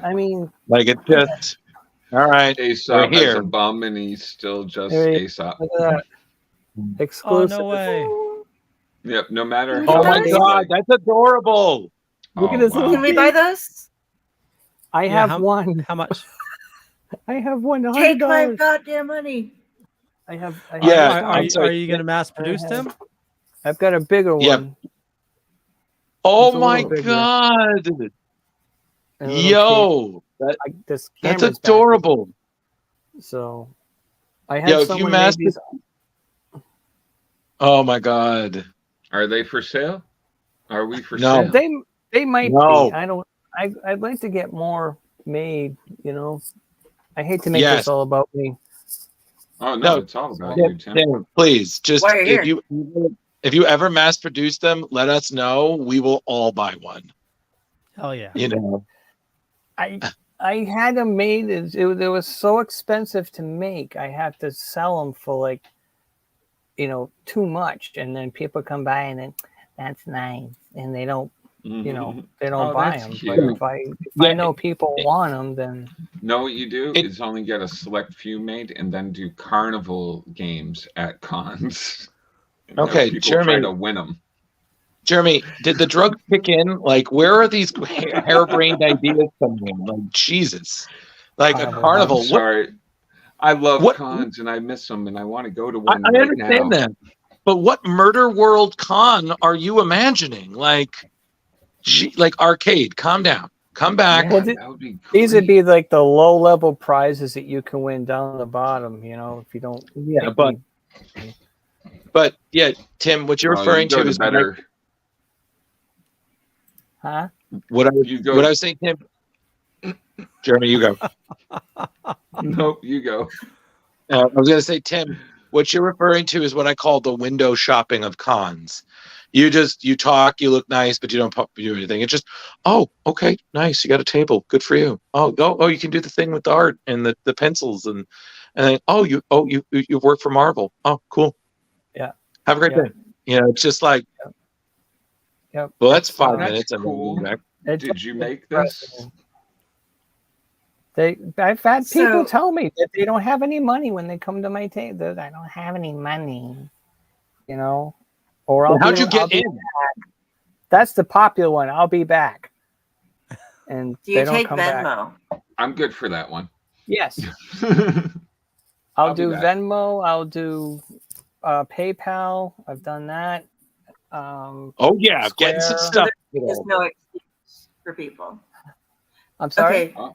I mean, like it's just all right. Aesop has a bum, and he's still just Aesop. Look at that. Exclusive. Oh, no way. Yep, no matter Oh how my god, that's adorable. Look at this. wow. Can we buy those? I have one. How much? I have $100. Take my goddamn money. I have. Yeah, Are you going to mass produce them? I've got a bigger one. Oh It's a my little bigger. god. A little Yo, this that's camera's adorable. back. So I had Yo, if you someone mass make these. Oh my god. Are they for sale? Are we for No. sale? They might No. be. I don't. I'd like to get more made. You know, I hate to make Yes. this all about me. Oh No. no, it's all about Yeah, you, Tim. Tim, please, just Why are you if you ever mass produce them, let us know. We will all buy one. Hell yeah. You know. I had them made. It was so expensive to make. I had to sell them for like, too much, and then people come by and then that's nice, and they don't. They don't buy that's them. cute. But if I know people want them, then know what you do is only get a select few made, and then do carnival games at cons. Okay, people Jeremy. try to win them. Jeremy, did the drugs kick in? Like, where are these harebrained ideas coming in? Like, Jesus. Like a carnival. I'm sorry. I love what- cons, and I miss them, and I want to go to one I right understand now. that. But what murder world con are you imagining? Like arcade. Calm down. Come back. Well, that would be these would great. be like the low level prizes that you can win down the bottom. If you don't. Yeah, make but me- But yeah, Tim, what you're referring you go to is better. Huh? what I You was saying, Tim. Jeremy, you go. Nope, you go. I was going to say, Tim, what you're referring to is what I call the window shopping of cons. You talk, you look nice, but you don't do anything. It's just, oh, okay, nice. You got a table. Good for you. Oh, you can do the thing with the art and the pencils and then, you work for Marvel. Oh, cool. Yeah. Have a great day. It's just like, Yep. well, that's 5 That's minutes. cool. Did you make this? I've had people So- tell me that they don't have any money when they come to my table. I don't have any money, Or How'd you get in? back. That's the popular one. I'll be back. And Do they you don't take come back. Venmo? I'm good for that one. Yes, I'll I'll be do back. Venmo. I'll do PayPal. I've done that. Oh yeah, getting some Square. stuff. There's no excuse for people. I'm sorry. Okay.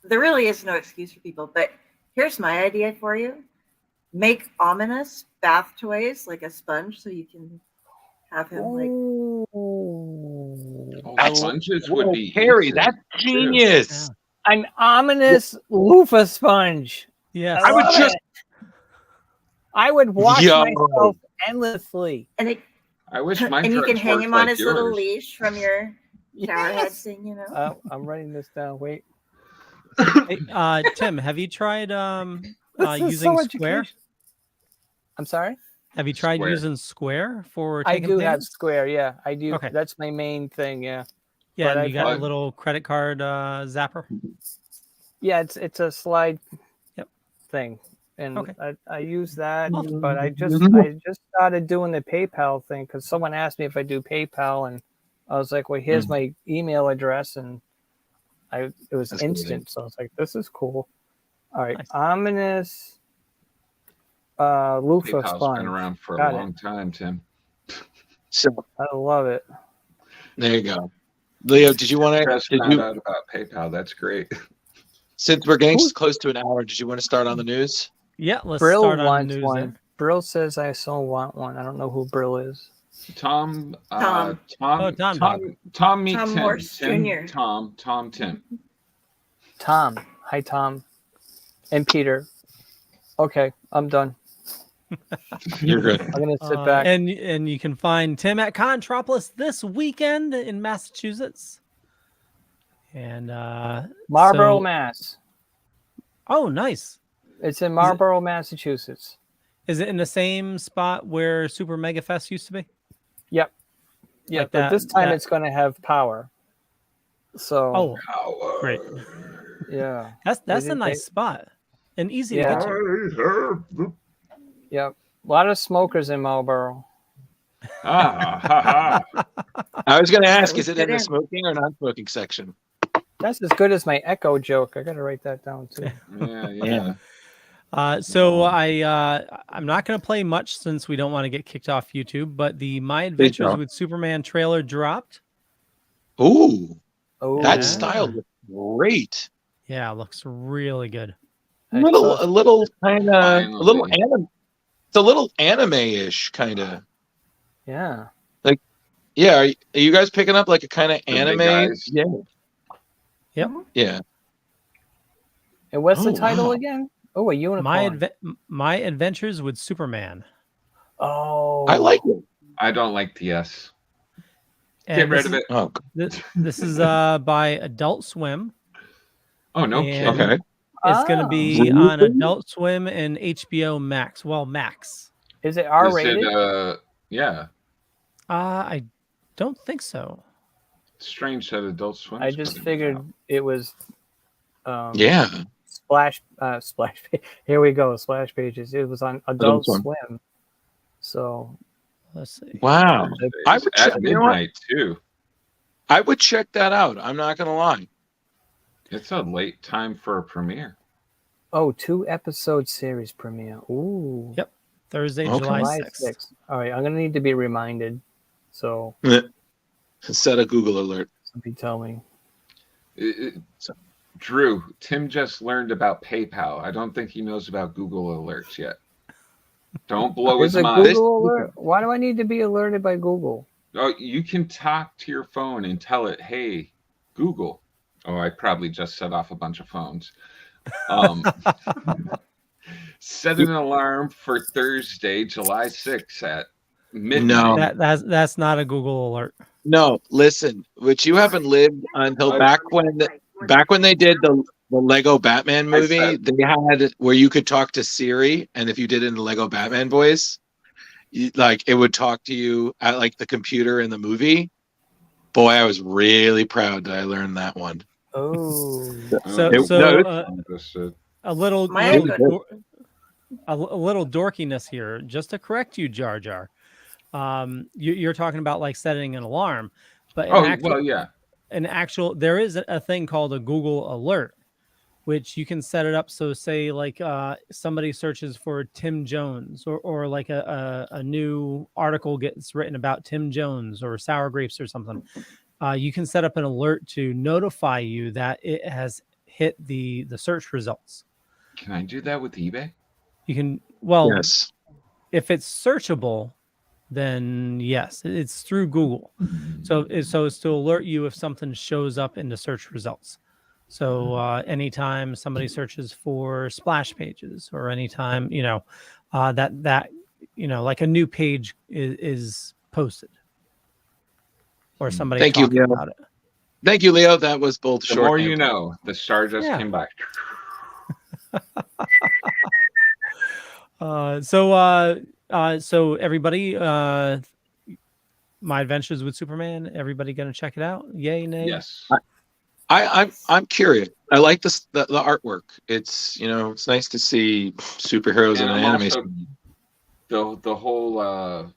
There really is no excuse for people, but here's my idea for you. Make ominous bath toys like a sponge so you can have him like Sponges would be Harry. easy, That's too. genius. An ominous loofah sponge. Yes. I would love just. it. I would wash Yo. myself endlessly. and I wish my and you can drugs hang worked him on like his little yours. leash from your shower head Yes. thing, I'm writing this down. Wait. Hey, Tim, have you tried This is using so Square? educational. I'm sorry. Have you tried Square. using Square for I taking do have payments? Square. Yeah, I do. Okay. That's my main thing. Yeah. Yeah, but and you I've got had- a little credit card zapper. Yeah, it's a slide Yep. thing, and Okay. I use that. Oh. But I just started doing the PayPal thing because someone asked me if I do PayPal, and I was like, well, here's my email address, and it was That's instant. great. So I was like, this is cool. All right, Nice. ominous loofah PayPal's sponge. been around for Got a it. long time, Tim. So I love it. there you go. Leo, did you want Just to? found out about PayPal. That's great. Since we're getting Who's- close to an hour, did you want to start on the news? Yeah, let's Brill start on the wants news one. there. Brill says I so want one. I don't know who Brill is. Tom. Tom. Oh, Tom Dog. Tom. Meet Tom Tim. Morse Tim, Jr.. Tim. Tom. Hi, Tom. And Peter. Okay, I'm done. You're good. I'm gonna sit back. And you can find Tim at ConTropolis this weekend in Massachusetts. And Marlboro, so- Mass. Oh, nice. It's in Marlboro, Massachusetts. Is it in the same spot where Super Mega Fest used to be? Yep. Yeah, Like but that- this time that- it's going to have power. So, Oh, great. yeah. That's a didn't nice they- spot and easy Yeah. to get to. Yep. A lot of smokers in Marlboro. Ha ha. I was going to ask, That is was it in good the in. smoking or non-smoking section? That's as good as my Echo joke. I got to write that down too. Yeah. So I'm not going to play much since we don't want to get kicked off YouTube. But the My Adventures don't. with Superman trailer dropped. Ooh, Oh, that Yeah. style looks great. Yeah, looks really good. I A little kind of a little Finally. anime. It's a little anime-ish kind of. Yeah. Yeah, are you guys picking up like a kind of big anime? guys. Yeah. Yep. Yeah. And what's the Oh, title wow. again? Oh, a unicorn. My Adventures with Superman. Oh, I like it. I don't like the S. And Get rid this of is- it. Oh, This is by Adult Swim. Oh, no And- kidding. okay. It's going to Oh. be on Really? Adult Swim and HBO Max. Well, Max. Is it R Is rated? it, yeah. I don't think so. Strange that Adult Swim. I just figured it was. Yeah. Splash. Here we go. Splash pages. It was on Adult Swim. Swim. So Let's see. Wow. I would check, At you know what? midnight, too. I would check that out. I'm not gonna lie. It's a late time for a premiere. 2-episode series premiere. Ooh. Yep. Thursday, Okay. July July 6th. 6th. All right, I'm gonna need to be reminded. So Set a Google alert. somebody tell me. Drew, Tim just learned about PayPal. I don't think he knows about Google Alerts yet. Don't blow Is his it mind. Google alert? Why do I need to be alerted by Google? Oh, you can talk to your phone and tell it, "Hey, Google." Oh, I probably just set off a bunch of phones. Set an alarm for Thursday, July 6th at midnight. No. That's not a Google alert. No, listen, which you haven't lived until back when they did the Lego Batman I movie, said- they had where you could talk to Siri, and if you did it in the Lego Batman voice, it would talk to you at like the computer in the movie. Boy, I was really proud that I learned that one. Oh. So, It- so no, Understood. a little My little good- dor- a little dorkiness here, just to correct you, Jar Jar. You're talking about like setting an alarm, but Oh, well, yeah. there is a thing called a Google Alert, which you can set it up. So say like somebody searches for Tim Jones or like a new article gets written about Tim Jones or sour grapes or something. You can set up an alert to notify you that it has hit the search results. Can I do that with eBay? You can, well, Yes. if it's searchable, then yes, it's through Google. So it's to alert you if something shows up in the search results. So anytime somebody searches for splash pages or anytime, that like a new page is posted or somebody Thank you, talking Leo. about it. Thank you, Leo. That was both The short. more and- you know. The star just Yeah. came back. So everybody, My Adventures with Superman, everybody gonna check it out? Yay, nay? Yes. I'm curious. I like the artwork. It's it's nice to see superheroes in And an I'm anime. also- the whole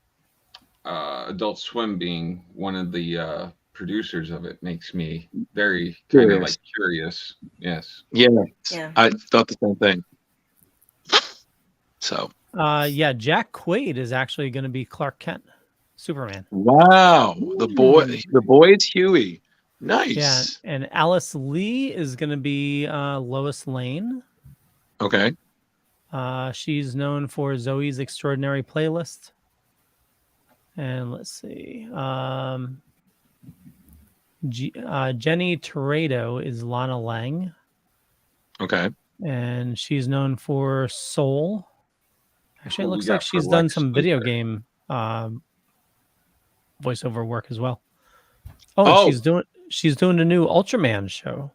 Adult Swim being one of the producers of it makes me very kind of Curious. like curious. Yes. Yeah, Yeah. I thought the same thing. So Yeah, Jack Quaid is actually going to be Clark Kent. Superman. Wow, the boy's Huey. Yeah, Nice. and Alice Lee is going to be Lois Lane. Okay. She's known for Zoe's Extraordinary Playlist. And let's see. Jenny Torado is Lana Lang. Okay. And she's known for Soul. Actually, it Who we looks got like for she's done Lex some video Luthor? game voiceover work as well. Oh. And she's doing a new Ultraman show.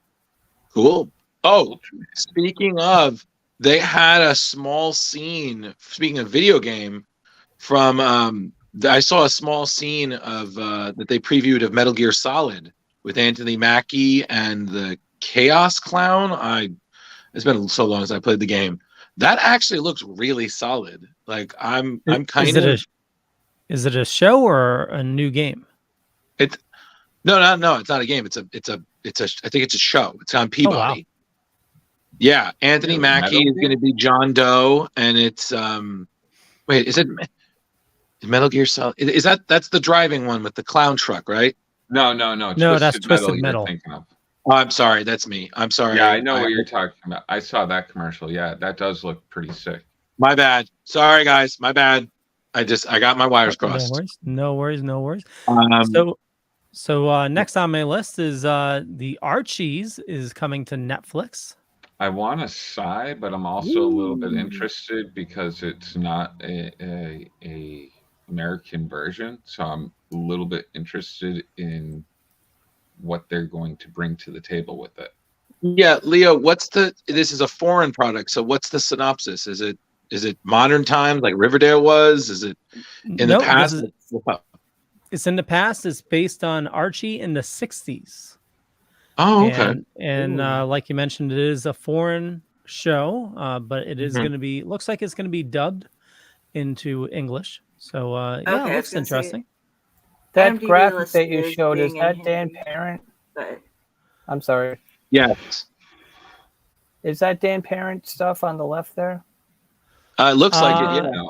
Cool. Oh, speaking of, they had a small scene. Speaking of video game, from I saw a small scene of that they previewed of Metal Gear Solid with Anthony Mackie and the Chaos Clown. It's been so long since I played the game. That actually looks really solid. Like I'm kind of. Is it a show or a new game? No, it's not a game. It's a I think it's a show. It's on Peabody. Oh, wow. Yeah, Anthony Mackie is going to be John Doe, and it's wait, is Metal Gear Solid? Is that's the driving one with the clown truck, right? No, that's Twisted Metal. You're thinking of. Oh, I'm sorry, that's me. I'm sorry. Yeah, I know what you're talking about. I saw that commercial. Yeah, that does look pretty sick. My bad. Sorry, guys. My bad. I got my wires crossed. No worries. So next on my list is the Archies is coming to Netflix. I want to sigh, but I'm also a little bit interested because it's not a American version, so I'm a little bit interested in what they're going to bring to the table with it. Yeah, Leo, this is a foreign product, so what's the synopsis? Is it modern times like Riverdale was? Is it in the past? It's in the past. It's based on Archie in the 60s. Oh, okay. And like you mentioned, it is a foreign show, but it is going to be, looks like it's going to be dubbed into English. So yeah, it looks interesting. That graphic that you showed, is that Dan Parent? I'm sorry. Yes. Is that Dan Parent stuff on the left there? It looks like it, yeah.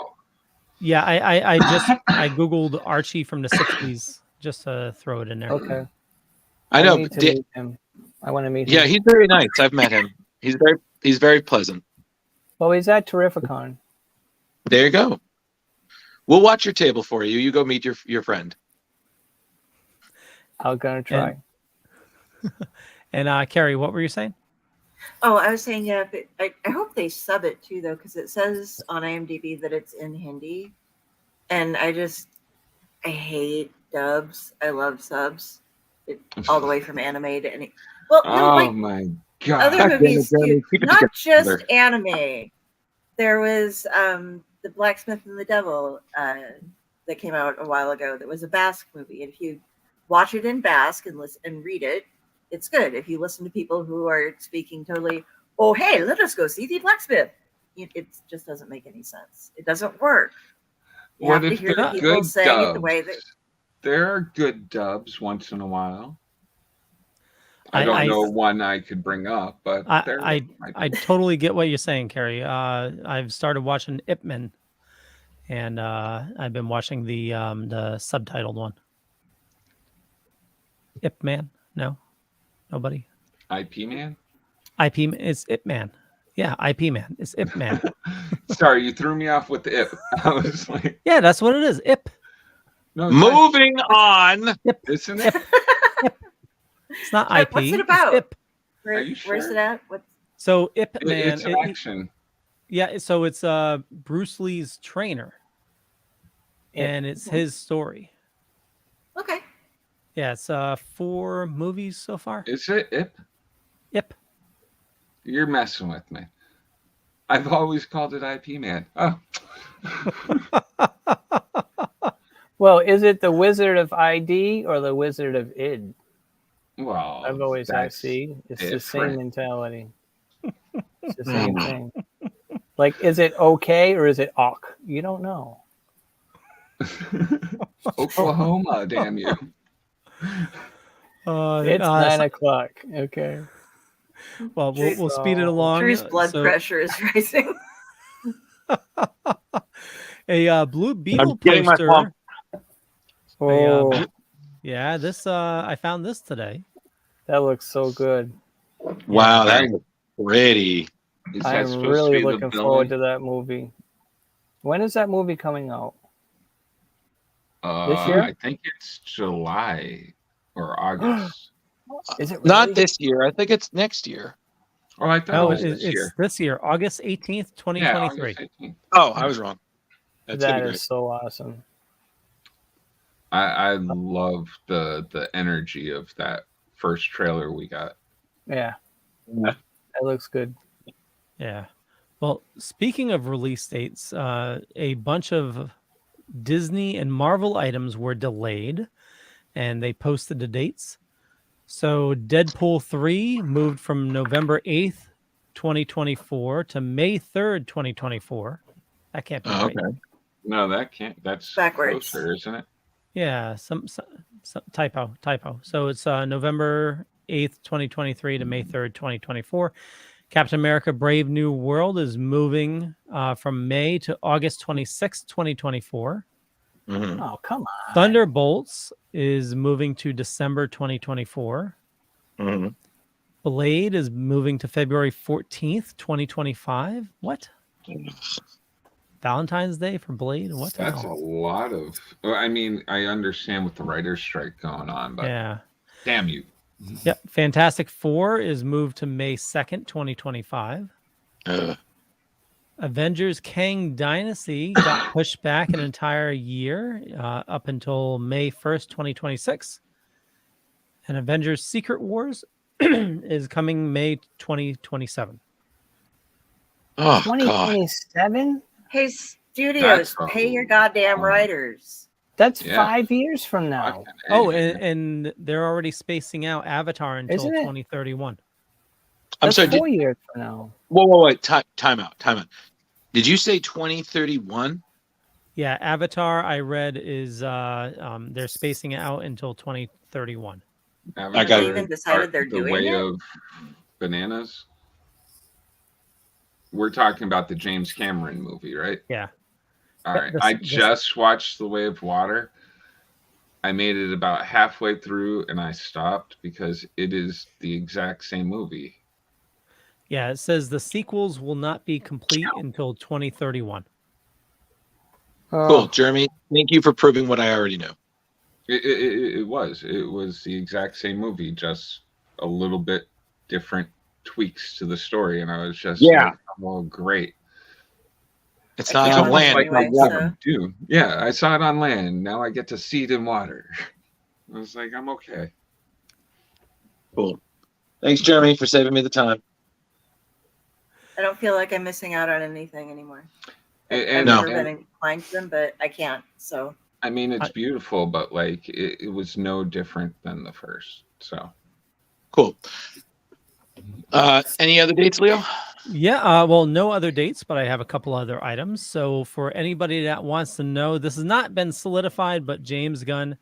Yeah, I Googled Archie from the 60s just to throw it in there. Okay. I know. Meet him. I want to meet him. Yeah, he's very nice. I've met him. He's very pleasant. Well, he's at Terrificon. There you go. We'll watch your table for you. You go meet your friend. I'm gonna try. And Carrie, what were you saying? Oh, I was saying, yeah. I hope they sub it too, though, because it says on IMDb that it's in Hindi, and I hate dubs. I love subs, all the way from anime to any. Well, no, my God! Other movies too, not just anime. There was the Blacksmith and the Devil that came out a while ago. That was a Basque movie, and if you watch it in Basque and listen and read it, it's good. If you listen to people who are speaking totally, oh hey, let us go see the blacksmith, it just doesn't make any sense. It doesn't work. You have to hear the people saying it the way that. There are good dubs once in a while. I don't know one I could bring up, but I totally get what you're saying, Carrie. I've started watching Ip Man, and I've been watching the subtitled one. Ip Man? No, nobody. IP Man? It's Ip Man. Yeah, IP Man. It's Ip Man. Sorry, you threw me off with the Ip. I was like, yeah, that's what it is. Ip. No, moving on. Ip. Isn't it? Ip. It's not IP. What's it about? Ip. Are you sure? Where's it at? So Ip Man. It's an action. Yeah, so it's Bruce Lee's trainer, and it's his story. Okay. Yeah, it's 4 movies so far. Is it Ip? Ip. You're messing with me. I've always called it IP Man. Oh. Well, is it the Wizard of ID or the Wizard of ID? Well, I've always It's the same mentality. It's the same thing. Like, is it okay or is it awk? You don't know. Oklahoma, damn you. It's 9 o'clock. Okay. Well, we'll speed it along. Drew's blood pressure is rising. A Blue Beetle poster. Oh, Yeah, this I found this today. that looks so good. Wow, that is pretty. Is that I'm supposed to really be the looking forward villain? to that movie. When is that movie coming out? This year? I think it's July or August. Is it really? Not this year. I think it's next year. Oh, I thought No, it was it's this year. this year, August 18th, Yeah, 2023. August 18th. Oh, I was wrong. That's That gonna be is so awesome. I love the energy of that first trailer we got. Yeah, great. that looks good. Yeah. Well, speaking of release dates, a bunch of Disney and Marvel items were delayed, and they posted the dates. So Deadpool 3 moved from November 8th, 2024 to May 3rd, 2024. That can't be right. Okay. No, that can't. That's Backwards. closer, isn't it? Yeah, some typo. So it's November 8th, 2023 to May 3rd, 2024. Captain America Brave New World is moving from May to August 26th, 2024. Mhm. Oh, come on. Thunderbolts is moving to December 2024. Mhm. Blade is moving to February 14th, 2025. What? Valentine's Day for Blade? What the That's a hell? lot of. Well, I mean, I understand with the writer's strike going on, but Yeah. damn you. Yep. Fantastic Four is moved to May 2nd, 2025. Avengers Kang Dynasty got pushed back an entire year up until May 1st, 2026. And Avengers Secret Wars is coming May 2027. Oh God. 2027? Hey, studios, That's pay your goddamn awesome. writers. That's Yeah. 5 years from now. Fucking A, Oh, man. and they're already spacing out Avatar until Isn't it? 2031. I'm That's sorry. 4 years from now. Whoa. Time out. Did you say 2031? Yeah, Avatar, I read, is they're spacing it out until 2031. I got Have it. they even decided they're The doing way it? of bananas. We're talking about the James Cameron movie, right? Yeah. All But right. this- I this- just watched The Way of Water. I made it about halfway through and I stopped because it is the exact same movie. Yeah, it says the sequels will not be complete until 2031. Oh, Cool, Jeremy. Thank you for proving what I already knew. It was the exact same movie, just a little bit different tweaks to the story, and I was just Yeah. like, well, great. It's I not can't on watch it land. anyway, it's on water. so- Dude, yeah, I saw it on land. Now I get to see it in water. I was like, I'm okay. Cool. Thanks, Jeremy, for saving me the time. I don't feel like I'm missing out on anything anymore. I've And, No. never been inclined to them, but I can't. So I mean, it's I- beautiful, but like it was no different than the first. So Cool. Any other dates, Leo? Yeah, well, no other dates, but I have a couple other items. So for anybody that wants to know, this has not been solidified, but James Gunn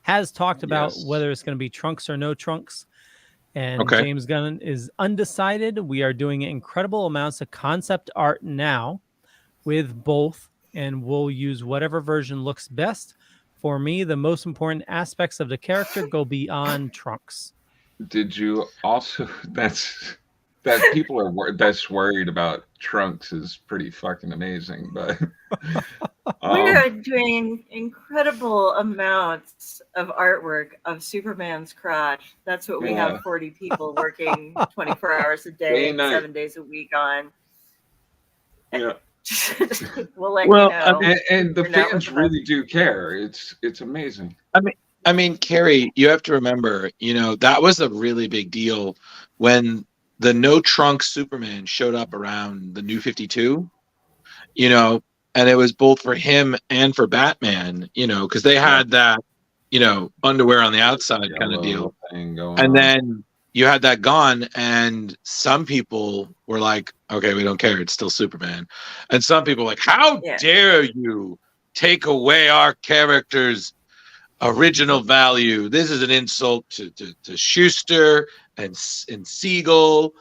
has talked about Yes. whether it's going to be trunks or no trunks. And Okay. James Gunn is undecided. We are doing incredible amounts of concept art now with both, and we'll use whatever version looks best. For me, the most important aspects of the character go beyond trunks. did you also that people are that's worried about trunks is pretty fucking amazing, but we are doing incredible amounts of artwork of Superman's crotch. That's what we Yeah. have 40 people working 24 hours a Day day, and night. 7 days a week on. yeah. We'll let Well, you know. And the You're not fans with really do care. It's amazing. I mean, Carrie, you have to remember, that was a really big deal when the no trunk Superman showed up around the New 52, and it was both for him and for Batman, because they had that, underwear on the outside kind of deal. Thing going And on. then you had that gone, and some people were like, okay, we don't care. It's still Superman. And some people were like, how Yeah. dare you take away our character's original value? This is an insult to Schuster and Siegel.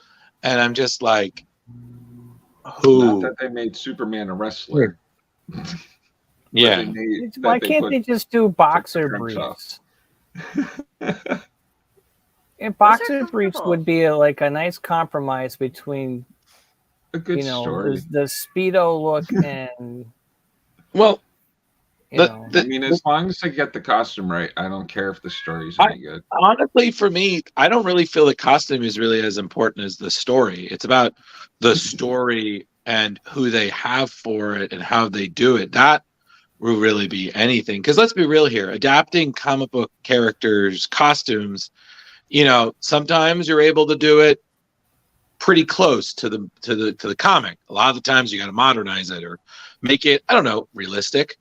And I'm just like, Not who? that they made Superman a wrestler. Yeah. Why can't they just do boxer trunks briefs? And boxer briefs comfortable. would be like a nice compromise between, A good story. the Speedo look and Well, I mean, as long as they get the costume right, I don't care if the story's any good. Honestly, for me, I don't really feel the costume is really as important as the story. It's about the story and who they have for it and how they do it. That will really be anything. Because let's be real here, adapting comic book characters' costumes, sometimes you're able to do it pretty close to the comic. A lot of the times you got to modernize it or make it, I don't know, realistic.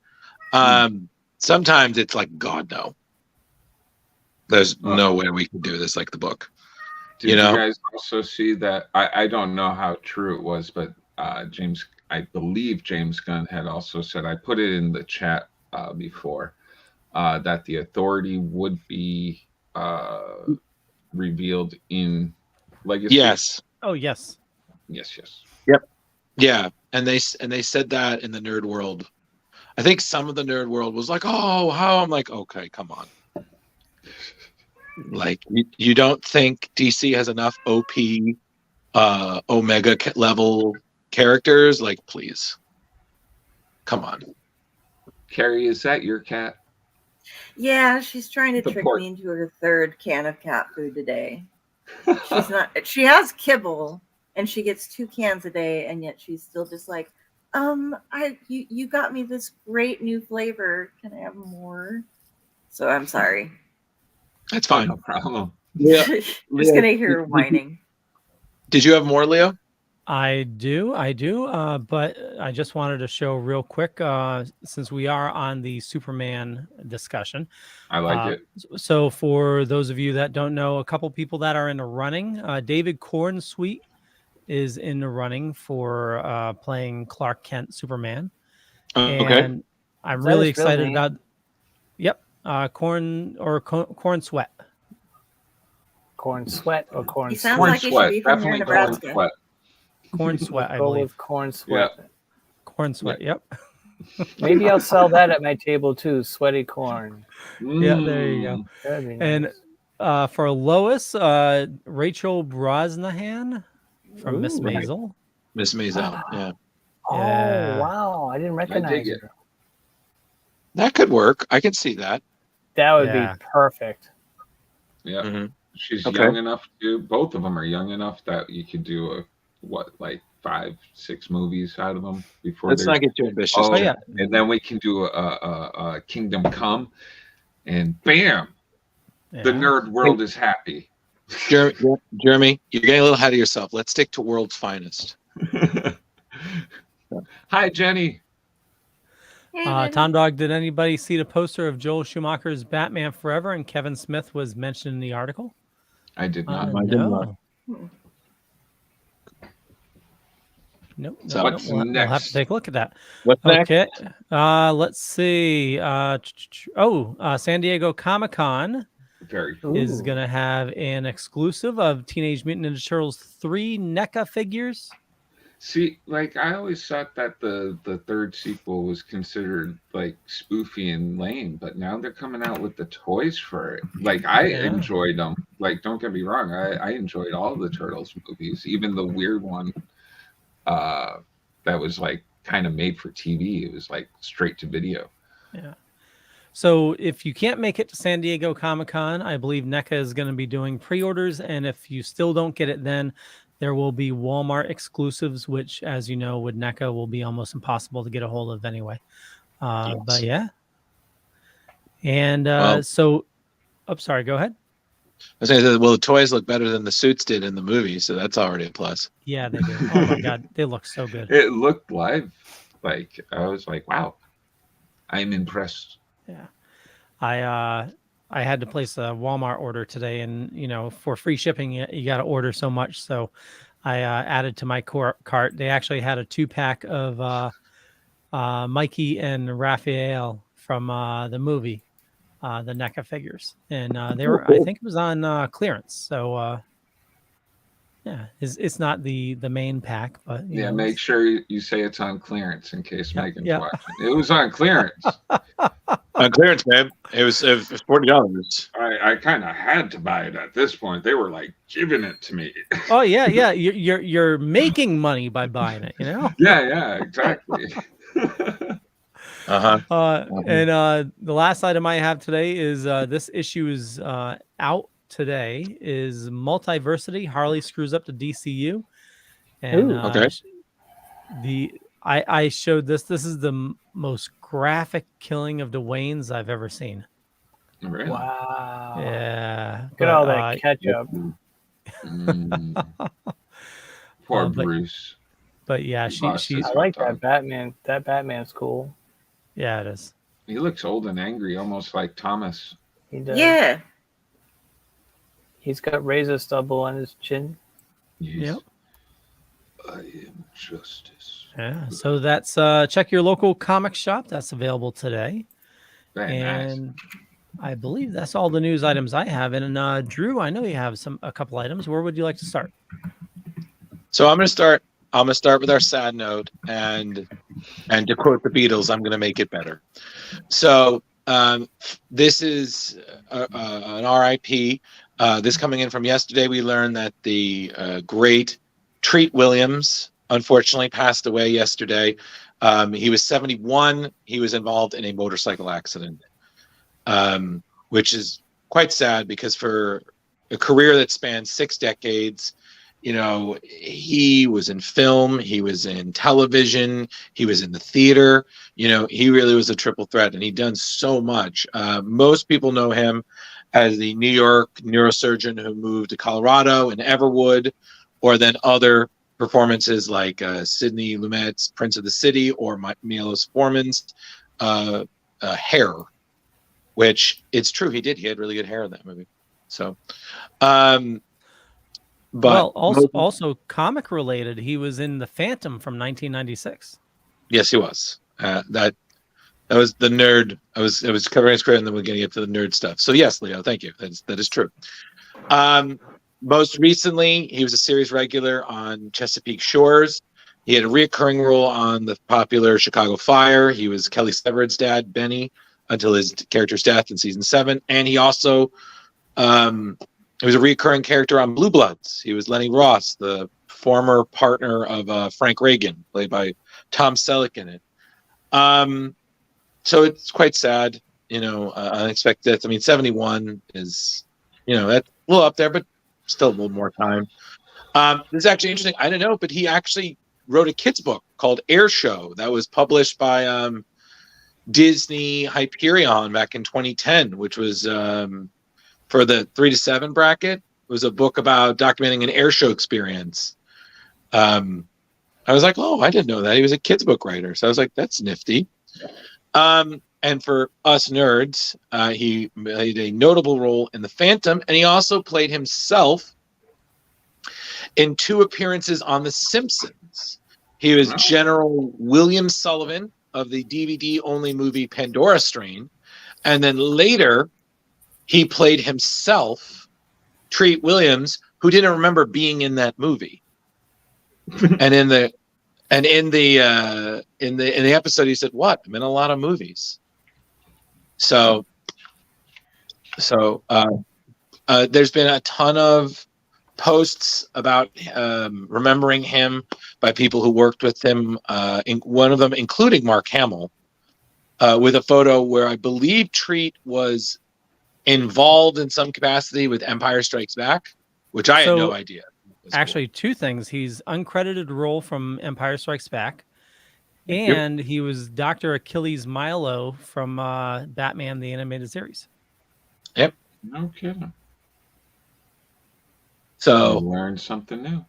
Sometimes it's like, God, no. There's no way we can do this like the book. Did you guys also see that? I don't know how true it was, but I believe James Gunn had also said, I put it in the chat before, that the Authority would be revealed in Legacy. Yes. Oh, yes. Yes. Yep. Yeah. And they said that in the nerd world. I think some of the nerd world was like, oh, how? I'm like, okay, come on. Like, you don't think DC has enough OP, Omega level characters? Like, please. Come on. Carrie, is that your cat? Yeah, she's trying to The trick pork. me into her third can of cat food today. She's not. She has kibble, and she gets 2 cans a day, and yet she's still just like, you got me this great new flavor. Can I have more? So I'm sorry. That's fine. No problem. Yeah. Just gonna hear her whining. Did you have more, Leo? I do. But I just wanted to show real quick, since we are on the Superman discussion. I like it. So for those of you that don't know, a couple people that are in the running, David Cornsweet is in the running for playing Clark Kent Superman. Okay. And I'm Is that really his real excited name? about. Yep. Corn Sweat. Corn Sweat or Corn He sounds Sweat? like he should be from here in Definitely Corn Nebraska. Sweat. Corn Sweat, I Go believe. with Corn Sweat. Corn Sweat. Yep. Maybe I'll sell that at my table too. Sweaty corn. Yeah, there you go. That'd be nice. And for Lois, Rachel Brosnahan from Miss Ooh. Maisel. Miss Maisel. Yeah. Oh Yeah. wow! I didn't recognize it. her. That could work. I can see that. That would Yeah. be perfect. Yeah. Mm-hmm. She's Okay. young enough to. Both of them are young enough that you could do like 5-6 movies out of them before. Let's they're- not get too ambitious. Oh, yeah. And then we can do a Kingdom Come, and bam, the nerd world is happy. Jeremy, you're getting a little ahead of yourself. Let's stick to world's finest. Hi, Jenny. Tom Dog, did anybody see the poster of Joel Schumacher's Batman Forever and Kevin Smith was mentioned in the article? I did not. No. Nope. So what's We'll have next? to take a look at that. What's next? Okay. Let's see. San Diego Comic-Con Very. is going to have an exclusive of Teenage Mutant Ninja Turtles 3 NECA figures. See, like I always thought that the third sequel was considered like spoofy and lame, but now they're coming out with the toys for it. Like I enjoyed them. Like don't get me wrong, I enjoyed all the Turtles movies, even the weird one that was like kind of made for TV. It was like straight to video. Yeah. So if you can't make it to San Diego Comic-Con, I believe NECA is going to be doing pre-orders, and if you still don't get it then, there will be Walmart exclusives, which, as you know, with NECA will be almost impossible to get a hold of anyway. But yeah. And sorry, go ahead. I was saying, well, the toys look better than the suits did in the movie, so that's already a plus. Yeah, they do. Oh my God, they look so good. It looked live. Like I was like, wow, I'm impressed. Yeah. I had to place a Walmart order today, and for free shipping, you got to order so much. So I added to my cart. They actually had a 2-pack of Mikey and Raphael from the movie, the NECA figures, and they were. I think it was on clearance. So Yeah, it's not the main pack, but you Yeah, know, make sure you say it's on clearance in case yeah, Megan's yeah. watching. It was on clearance. On clearance, man. It was $40. I kind of had to buy it at this point. They were like giving it to me. Oh yeah, yeah. You're making money by buying it, you know. Yeah, exactly. And the last item I have today is this issue is out today. Is Multiversity. Harley screws up the DCU, and Ooh. Okay. I showed this. This is the most graphic killing of the Waynes I've ever seen. Really? Wow. Yeah. Look at all that ketchup. Poor but- Bruce. But yeah, He lost she his I like hot dog. that Batman. That Batman's cool. yeah, it is. He looks old and angry, almost like Thomas. He does. Yeah. He's got razor stubble on his chin. Yep. I am justice. Yeah. So that's check your local comic shop. That's available today. Very nice. And I believe that's all the news items I have. And Drew, I know you have a couple items. Where would you like to start? So I'm gonna start with our sad note, and to quote the Beatles, I'm gonna make it better. So this is an RIP. This coming in from yesterday, we learned that the great Treat Williams unfortunately passed away yesterday. He was 71. He was involved in a motorcycle accident, which is quite sad because for a career that spanned 6 decades, you know, he was in film, he was in television, he was in the theater. You know, he really was a triple threat, and he'd done so much. Most people know him as the New York neurosurgeon who moved to Colorado and Everwood, or then other performances like Sidney Lumet's Prince of the City or Milos Forman's Hair, which it's true he did. He had really good hair in that movie. So, but also comic related, he was in The Phantom from 1996. Yes, he was. That was the nerd. I was covering his career, and then we're going to get to the nerd stuff. So yes, Leo, thank you. That is true. Most recently, he was a series regular on Chesapeake Shores. He had a recurring role on the popular Chicago Fire. He was Kelly Severid's dad, Benny, until his character's death in season 7. And he also he was a recurring character on Blue Bloods. He was Lenny Ross, the former partner of Frank Reagan, played by Tom Selleck in it. So it's quite sad, you know, unexpected death. I mean, 71 is, you know, that's a little up there, but still a little more time. This is actually interesting. I don't know, but he actually wrote a kid's book called Air Show that was published by Disney Hyperion back in 2010, which was for the 3 to 7 bracket. It was a book about documenting an air show experience. I was like, oh, I didn't know that. He was a kid's book writer. So I was like, that's nifty. And for us nerds, he played a notable role in The Phantom, and he also played himself in 2 appearances on The Simpsons. He was General William Sullivan of the DVD-only movie Pandora Strain, and then later he played himself, Treat Williams, who didn't remember being in that movie. And in the episode, he said, "What? I'm in a lot of movies." So there's been a ton of posts about remembering him by people who worked with him. One of them, including Mark Hamill, with a photo where I believe Treat was involved in some capacity with Empire Strikes Back, which I had no idea. Actually, 2 things. He's uncredited role from Empire Strikes Back, and he was Dr. Achilles Milo from Batman the Animated Series. Yep. No kidding. So learn something new.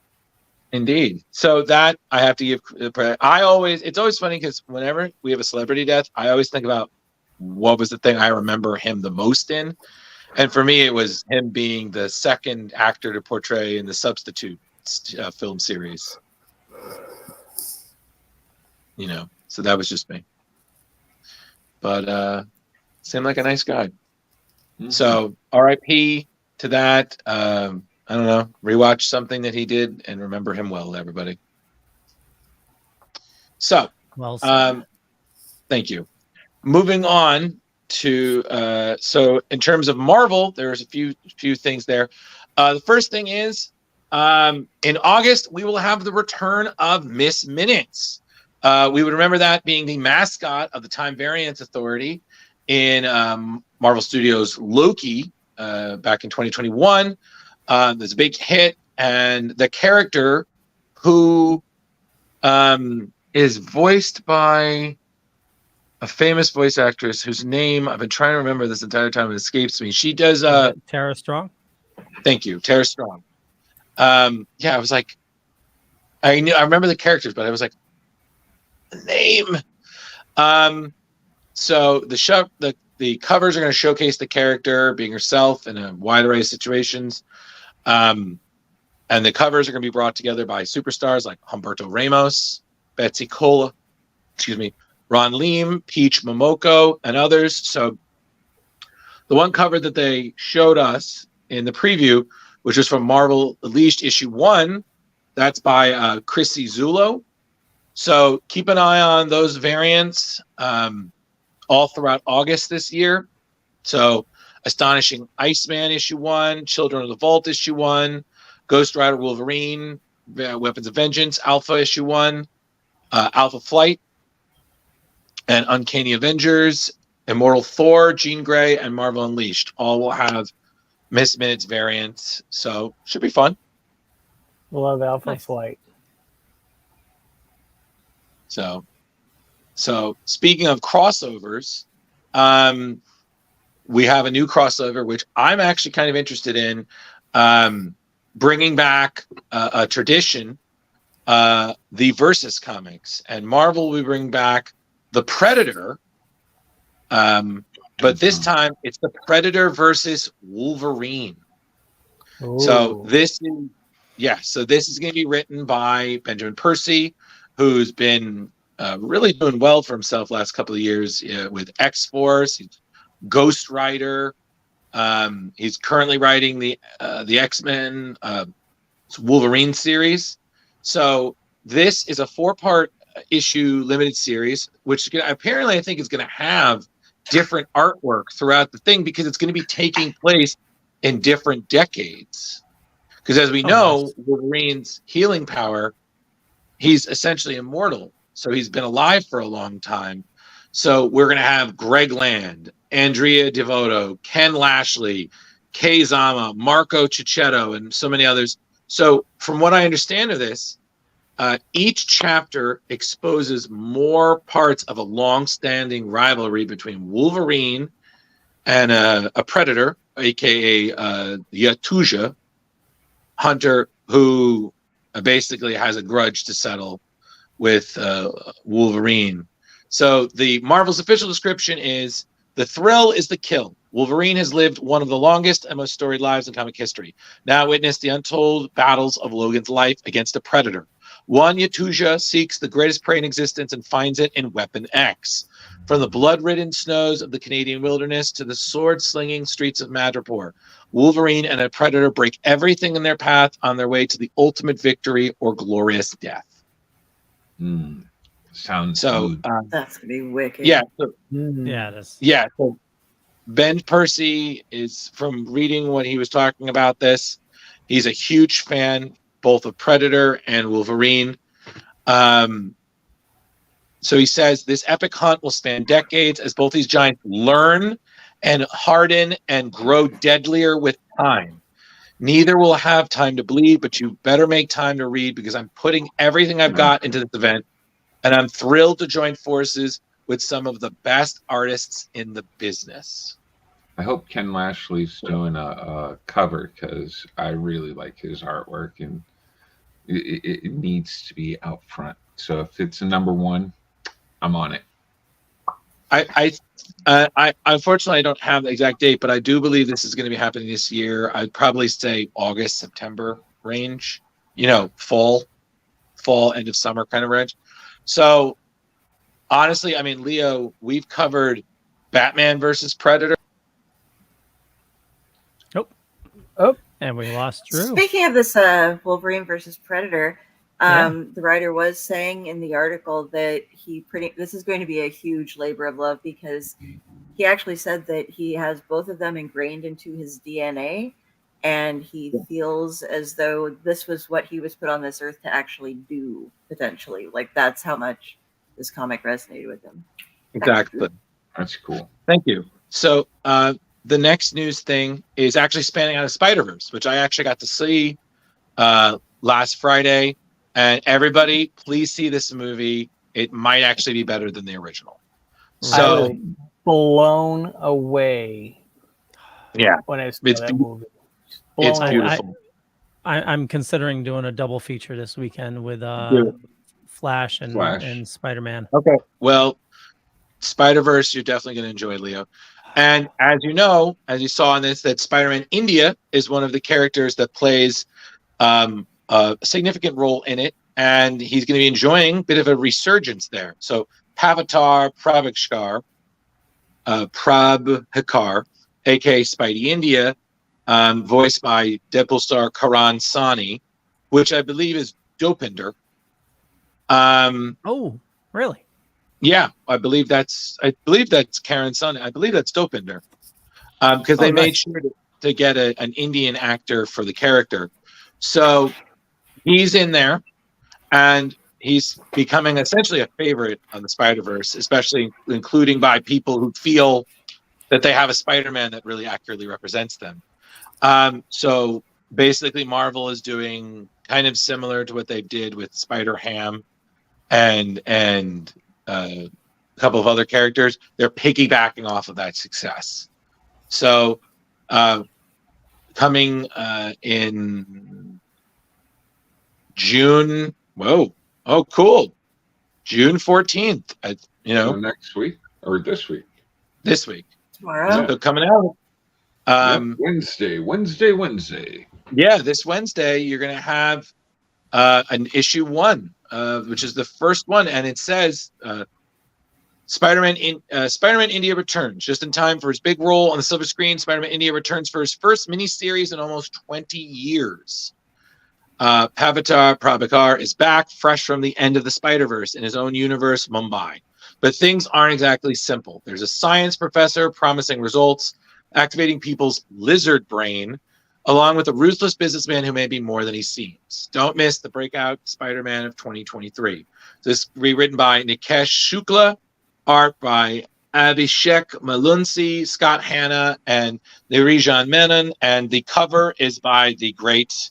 Indeed. So that I have to give. It's always funny because whenever we have a celebrity death, I always think about what was the thing I remember him the most in. And for me, it was him being the second actor to portray in the Substitute film series. You know, so that was just me. But seemed like a nice guy. Mm-hmm. So R.I.P. to that. I don't know, rewatch something that he did and remember him well, everybody. So, Well said. thank you. Moving on to so in terms of Marvel, there's a few things there. The first thing is in August we will have the return of Miss Minutes. We would remember that being the mascot of the Time Variance Authority in Marvel Studios' Loki back in 2021. There's a big hit, and the character who is voiced by a famous voice actress whose name I've been trying to remember this entire time, it escapes me. She does Tara Strong. Thank you, Tara Strong. Yeah, I was like, I remember the characters, but I was like, the name. So the covers are going to showcase the character being herself in a wide array of situations. And the covers are going to be brought together by superstars like Humberto Ramos, Betsy Cola, Ron Leem, Peach Momoko, and others. So the one cover that they showed us in the preview, which was from Marvel Unleashed issue 1, that's by Chrissy Zullo. So keep an eye on those variants all throughout August this year. So Astonishing Iceman issue 1, Children of the Vault issue 1, Ghost Rider Wolverine, Weapons of Vengeance, Alpha issue 1, Alpha Flight, and Uncanny Avengers, Immortal Thor, Jean Grey, and Marvel Unleashed. All will have Miss Minutes variants, so should be fun. Love Alpha Flight. So speaking of crossovers, we have a new crossover, which I'm actually kind of interested in, bringing back a tradition, the Versus comics, and Marvel will bring back the Predator, but this time it's the Predator versus Wolverine. Ooh. So this is going to be written by Benjamin Percy, who's been really doing well for himself last couple of years with X-Force, Ghost Rider. He's currently writing the X-Men Wolverine series. So this is a 4-part issue limited series, which apparently I think is going to have different artwork throughout the thing because it's going to be taking place in different decades. Because as we know, Wolverine's healing power, he's essentially immortal. So he's been alive for a long time. So we're going to have Greg Land, Andrea Devoto, Ken Lashley, Kei Zama, Marco Cicchetto, and so many others. So from what I understand of this, each chapter exposes more parts of a long-standing rivalry between Wolverine and a predator, aka Yatuja hunter, who basically has a grudge to settle with Wolverine. So the Marvel's official description is: the thrill is the kill. Wolverine has lived one of the longest and most storied lives in comic history. Now witness the untold battles of Logan's life against a predator. One Yatuja seeks the greatest prey in existence and finds it in Weapon X. From the blood-ridden snows of the Canadian wilderness to the sword-slinging streets of Madripoor, Wolverine and a predator break everything in their path on their way to the ultimate victory or glorious death. Sounds so. That's gonna be wicked. Yeah. So, yeah. That's... Yeah. So Ben Percy is, from reading what he was talking about this, he's a huge fan both of Predator and Wolverine. So he says this epic hunt will span decades as both these giants learn and harden and grow deadlier with time. Neither will have time to bleed, but you better make time to read because I'm putting everything I've got into this event, and I'm thrilled to join forces with some of the best artists in the business. I hope Ken Lashley's doing a cover because I really like his artwork, and it needs to be out front. So if it's a #1, I'm on it. I unfortunately I don't have the exact date, but I do believe this is going to be happening this year. I'd probably say August, September range. Fall, end of summer kind of range. So honestly, I mean, Leo, we've covered Batman versus Predator. Oh, And we lost Drew. Speaking of this Wolverine versus Predator, the writer was saying in the article that this is going to be a huge labor of love, because he actually said that he has both of them ingrained into his DNA, and he feels as though this was what he was put on this earth to actually do, potentially. Like, that's how much this comic resonated with him. Exactly. That's cool. Thank you. So the next news thing is actually spanning out of Spider-Verse, which I actually got to see last Friday. And everybody, please see this movie. It might actually be better than the original. So I was blown away. Yeah, when I saw that movie. It's beautiful. I'm considering doing a double feature this weekend with Flash and Spider-Man. Okay. Well, Spider-Verse, you're definitely going to enjoy, Leo. And as you know, as you saw in this, that Spider-Man India is one of the characters that plays a significant role in it, and he's going to be enjoying a bit of a resurgence there. So Pavatar Prabhakar, aka Spidey India, voiced by Deadpool star Karan Sani, which I believe is Dopinder. Oh, really? Yeah, I believe that's Karan Sani. I believe that's Dopinder, because they made sure to get an Indian actor for the character. So he's in there, and he's becoming essentially a favorite on the Spider-Verse, especially including by people who feel that they have a Spider-Man that really accurately represents them. So basically, Marvel is doing kind of similar to what they did with Spider-Ham and a couple of other characters. They're piggybacking off of that success. So coming in June. Whoa! Oh, cool! June 14th. Next week or this week? This week. Tomorrow. So coming out. Wednesday. Yeah, this Wednesday you're going to have an issue 1, which is the first one, and it says Spider-Man India returns just in time for his big role on the silver screen. Spider-Man India returns for his first miniseries in almost 20 years. Pavatar Prabhakar is back, fresh from the end of the Spider-Verse in his own universe, Mumbai. But things aren't exactly simple. There's a science professor promising results, activating people's lizard brain, along with a ruthless businessman who may be more than he seems. Don't miss the breakout Spider-Man of 2023. This rewritten by Nikesh Shukla, art by Abhishek Malunsi, Scott Hanna, and Nirijan Menon, and the cover is by the great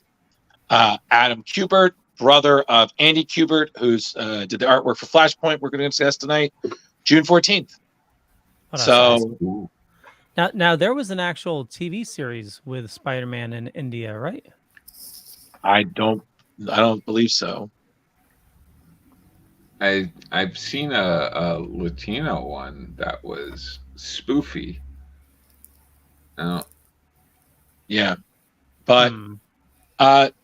Adam Kubert, brother of Andy Kubert, who's did the artwork for Flashpoint. We're going to discuss tonight, June 14th. Now there was an actual TV series with Spider-Man in India, right? I don't believe so. I've seen a Latino one that was spoofy. Yeah, but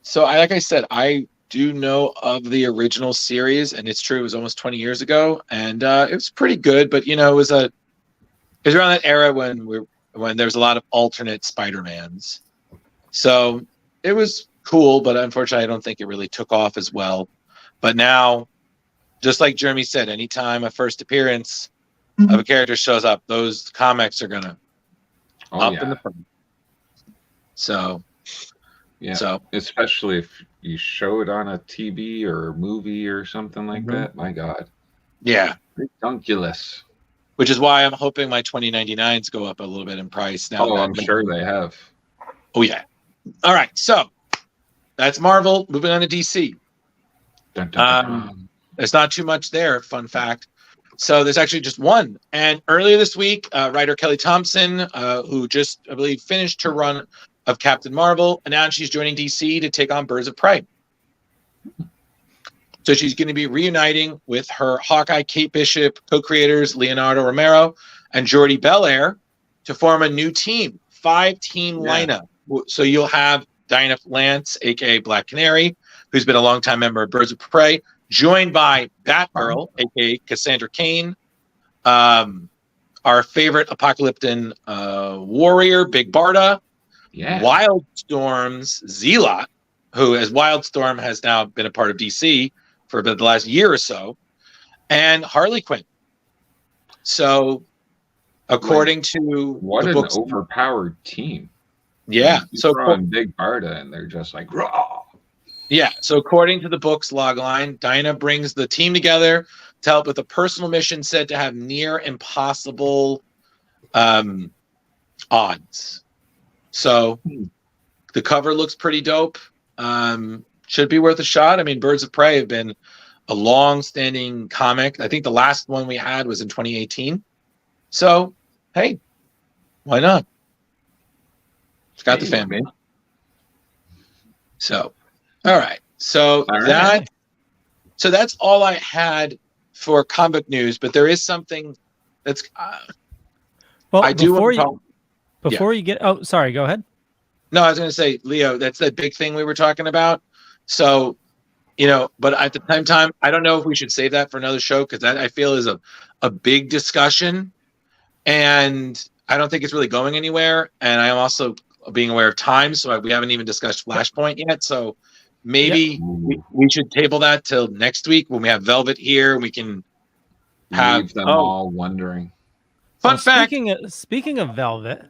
so like I said, I do know of the original series, and it's true, it was almost 20 years ago, and it was pretty good. But it was around that era when there was a lot of alternate Spider-Mans, so it was cool. But unfortunately, I don't think it really took off as well. But now, just like Jeremy said, anytime a first appearance of a character shows up, those comics are gonna in the front. So. Yeah. So especially if you show it on a TV or a movie or something like that, my God. Yeah. Ridiculous. Which is why I'm hoping my 2099s go up a little bit in price now. Oh, I'm sure they have. Oh yeah. All right. So that's Marvel. Moving on to DC. Dun, dun, dun, dun. There's not too much there. Fun fact. So there's actually just one. And earlier this week, writer Kelly Thompson, who just, I believe, finished her run of Captain Marvel, announced she's joining DC to take on Birds of Prey. So she's going to be reuniting with her Hawkeye Kate Bishop co-creators Leonardo Romero and Jordi Belair to form a new team, 5-team lineup. So you'll have Dinah Lance, aka Black Canary, who's been a longtime member of Birds of Prey, joined by Batgirl, aka Cassandra Cain, our favorite apocalyptic warrior, Big Barda. Yeah. Wildstorm's Zealot, who, as Wildstorm, has now been a part of DC for about the last year or so, and Harley Quinn. So, according to What the an books, overpowered team. yeah. You So, throw in Big Barda, and they're just like, raw. yeah. So, according to the book's logline, Dinah brings the team together to help with a personal mission said to have near impossible odds. So, the cover looks pretty dope. Should be worth a shot. I mean, Birds of Prey have been a long-standing comic. I think the last one we had was in 2018. So, hey, why not? It's got the fan base. So, all right. So that's all I had for comic news. But there is something that's. Well, I do before you get. Oh, sorry. Go ahead. No, I was going to say, Leo, that's that big thing we were talking about. So, but at the same time, I don't know if we should save that for another show because that I feel is a big discussion, and I don't think it's really going anywhere. And I am also being aware of time, so we haven't even discussed Flashpoint yet. So maybe we should table that till next week when we have Velvet here. We can Leave them all wondering. Fun fact. Speaking of Velvet.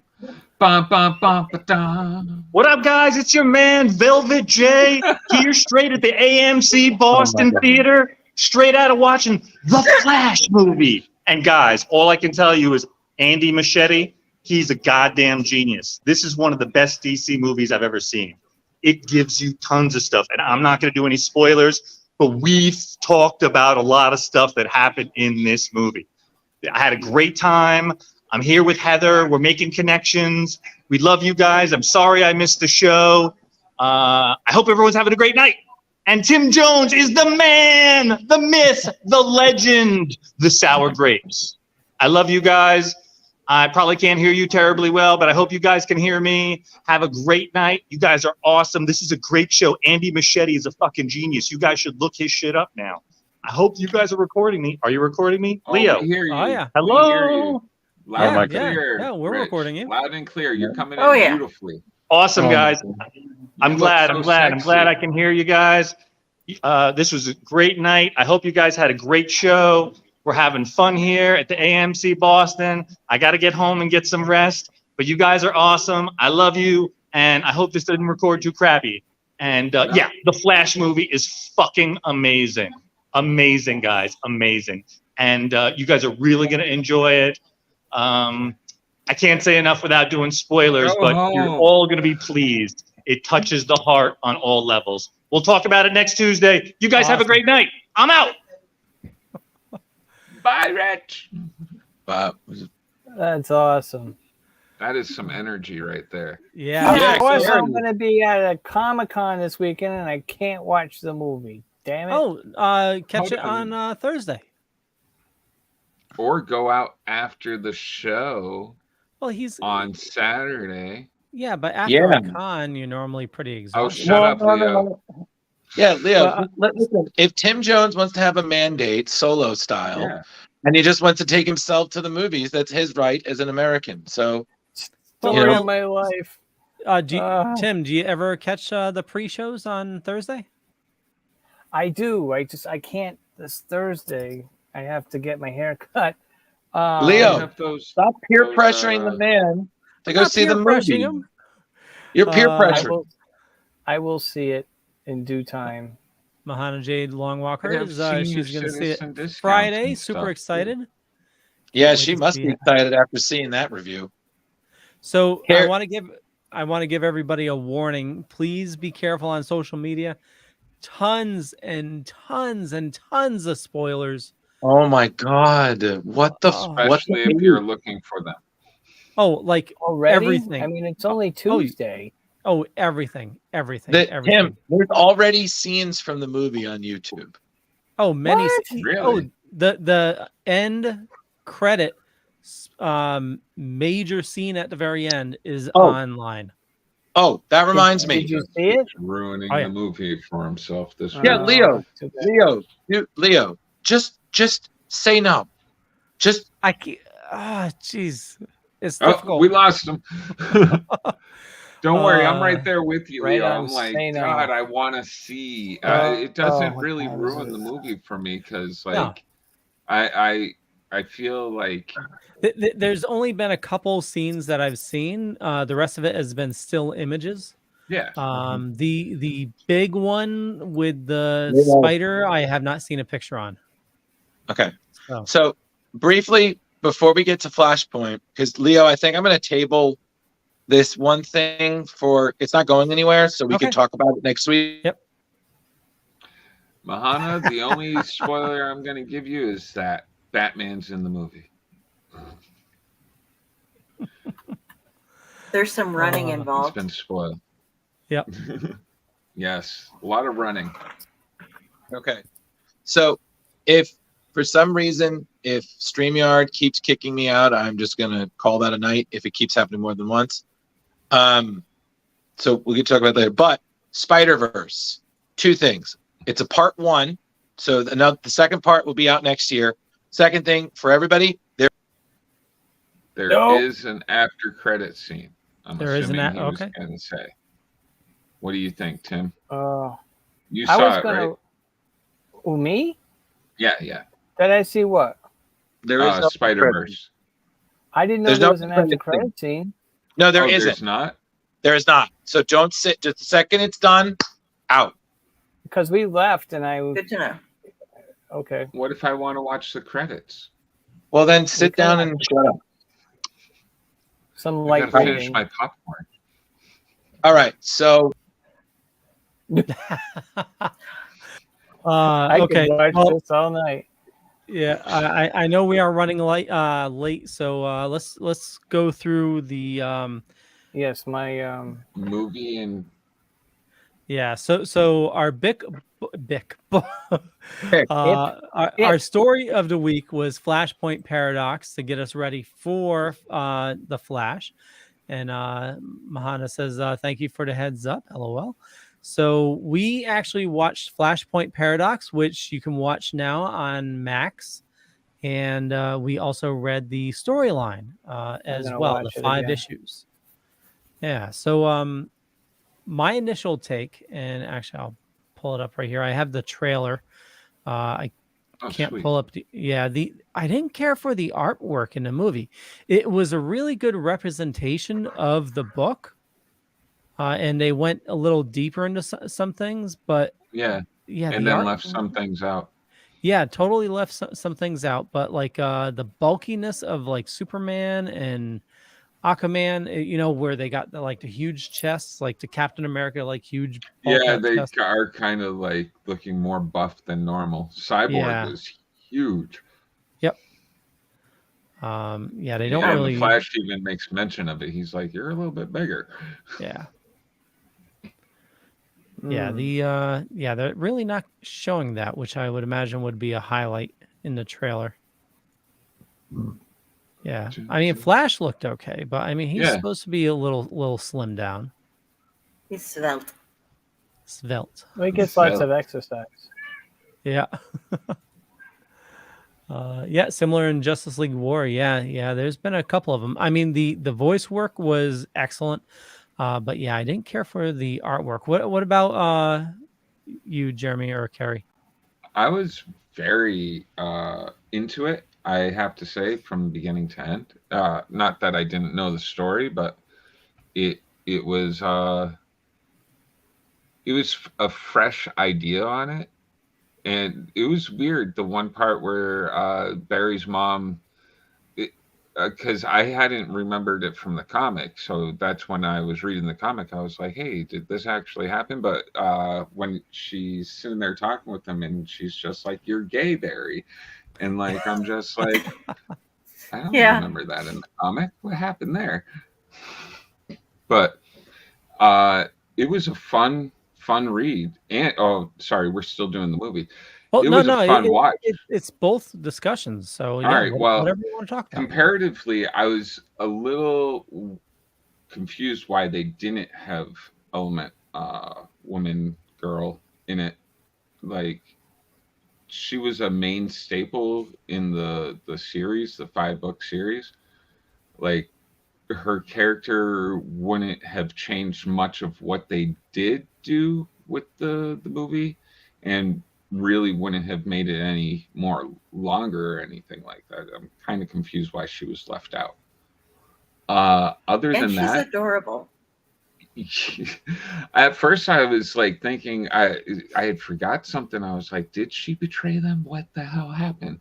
Bum, bum, bum, ba-dum. What up, guys? It's your man, Velvet J, here straight at the AMC Boston Theater, straight out of watching the Flash movie. And guys, all I can tell you is Andy Muschietti, he's a goddamn genius. This is one of the best DC movies I've ever seen. It gives you tons of stuff. And I'm not going to do any spoilers, but we've talked about a lot of stuff that happened in this movie. I had a great time. I'm here with Heather. We're making connections. We love you guys. I'm sorry I missed the show. I hope everyone's having a great night. And Tim Jones is the man, the myth, the legend, the sour grapes. I love you guys. I probably can't hear you terribly well, but I hope you guys can hear me. Have a great night. You guys are awesome. This is a great show. Andy Muschietti is a fucking genius. You guys should look his shit up now. I hope you guys are recording me. Are you recording me? Leo. We hear you. Oh, yeah. We hear you. Hello. Loud and clear. Yeah, we're Rich. recording you. Loud and clear. You're coming Oh, in yeah. beautifully. Awesome, guys. I'm look glad. so I'm glad. I'm sexy. glad I can hear you guys. This was a great night. I hope you guys had a great show. We're having fun here at the AMC Boston. I got to get home and get some rest, but you guys are awesome. I love you, and I hope this doesn't record too crappy. And yeah, the Flash movie is fucking amazing. Amazing, guys. Amazing. And you guys are really going to enjoy it. I can't say enough without doing spoilers, but you're all going to be pleased. It touches the heart on all levels. We'll talk about it next Tuesday. You guys have a great night. I'm out. Bye, Rich. That's awesome. That is some energy right there. Yeah. Of course, I'm going to be at a Comic-Con this weekend, and I can't watch the movie. Damn it. Oh, catch it on Thursday. Or go out after the show. Well, he's on Saturday. Yeah, but after a con, you're normally pretty exhausted. Oh, shut up, Leo. Yeah, Leo. Listen, if Tim Jones wants to have a mandate, solo style, and he just wants to take himself to the movies, that's his right as an American. So, story of my life. Tim, do you ever catch the pre-shows on Thursday? I do. I can't this Thursday. I have to get my hair cut. Leo, stop peer pressuring the man to go see the movie. You're peer pressuring. I will see it in due time. Mahana Jade Longwalker she's going to see it Friday. Super excited. Yeah, she must be excited after seeing that review. So I want to give everybody a warning. Please be careful on social media. Tons and tons and tons of spoilers. Oh my God! What the? Especially if you're looking for them. Oh, like already? Everything. I mean, it's only Tuesday. Oh, everything. Tim, there's already scenes from the movie on YouTube. Oh, many. Really? Oh, the end credit major scene at the very end is online. Oh, that reminds me. Did you see it? Ruining the movie for himself this week. Yeah, Leo, just say no. Just jeez, it's difficult. We lost him. Don't worry, I'm right there with you, right Leo. on I'm like, say no. God, I want to see. It Oh, doesn't what really time is ruin it? the movie for me because, No. like, I feel like There's only been a couple scenes that I've seen. The rest of it has been still images. yeah. The big one with the Yeah. spider, I have not seen a picture on. Okay. So So briefly, before we get to Flashpoint, because Leo, I think I'm going to table this one thing for it's not going anywhere, so we Okay. can talk about it next week. Yep. Mahana, the only spoiler I'm going to give you is that Batman's in the movie. There's some running It's It's involved. been spoiled. Yep. Yes, a lot of running. Okay. So if for some reason, if StreamYard keeps kicking me out, I'm just going to call that a night if it keeps happening more than once. So we can talk about that later. But Spider-Verse, two things. It's a part 1. So the second part will be out next year. Second thing for everybody, There Nope. is an after credit scene. I'm There is an assuming he was okay. going to say. What do you think, Tim? You I saw was it, gonna. right? Oh, me? Yeah. Did I see what? there is no Spider-Verse. I didn't know There's there no was an after credit credit scene No, there There's isn't. not? There is not. So don't sit. Just the second it's done, out. because we left and I. Good to know. Okay. What if I want to watch the credits? Well, then sit can down watch and shut up. Some I light gotta finish reading. my popcorn. All right. So I Okay. could watch Well, this all night. yeah, I know we are running late, so let's go through the Yes, my Movie and yeah. So our our Bic. story of the week was Flashpoint Paradox to get us ready for the Flash, and Mahana says thank you for the heads up. LOL. So we actually watched Flashpoint Paradox, which you can watch now on Max. And we also read the storyline as gonna well, the watch it 5 again. issues. Yeah. So my initial take, and actually I'll pull it up right here. I have the trailer. I can't sweet. pull up I didn't care for the artwork in the movie. It was a really good representation of the book. And they went a little deeper into some things, but yeah, yeah, and the then art, left some things out. yeah, totally left some things out, but like the bulkiness of like Superman and Aquaman, where they got the huge chests, like the Captain America, like huge bulk Yeah, out they chest. are kind of like looking more buff than normal. Cyborg Yeah. was huge. Yep. Yeah, they don't And really. the Flash even makes mention of it. He's like, "You're a little bit bigger." Yeah. Yeah, they're really not showing that, which I would imagine would be a highlight in the trailer. Yeah, I mean, Flash looked okay, but I mean, he's supposed to be a little slim down, He's svelte. svelte. Well, he gets lots of exercise. Yeah. Yeah, similar in Justice League War. Yeah. There's been a couple of them. I mean, the voice work was excellent, but yeah, I didn't care for the artwork. What about you, Jeremy or Kerry? I was very into it. I have to say, from beginning to end. Not that I didn't know the story, but it was a fresh idea on it, and it was weird. The one part where Barry's mom, because I hadn't remembered it from the comic, so that's when I was reading the comic. I was like, "Hey, did this actually happen?" But when she's sitting there talking with him, and she's just like, "You're gay, Barry," and like I'm just like, I don't remember that in the comic. What happened there? But it was a fun read. And sorry, we're still doing the movie. Well, it was a fun watch. It's both discussions. So yeah, all right, well, whatever you want to talk about. Comparatively, I was a little confused why they didn't have Element woman girl in it. Like, she was a main staple in the series, the 5-book series. Like, her character wouldn't have changed much of what they did do with the movie, and really wouldn't have made it any more longer or anything like that. I'm kind of confused why she was left out. Other And than she's that, adorable. at first I was like thinking I had forgot something. I was like, did she betray them? What the hell happened?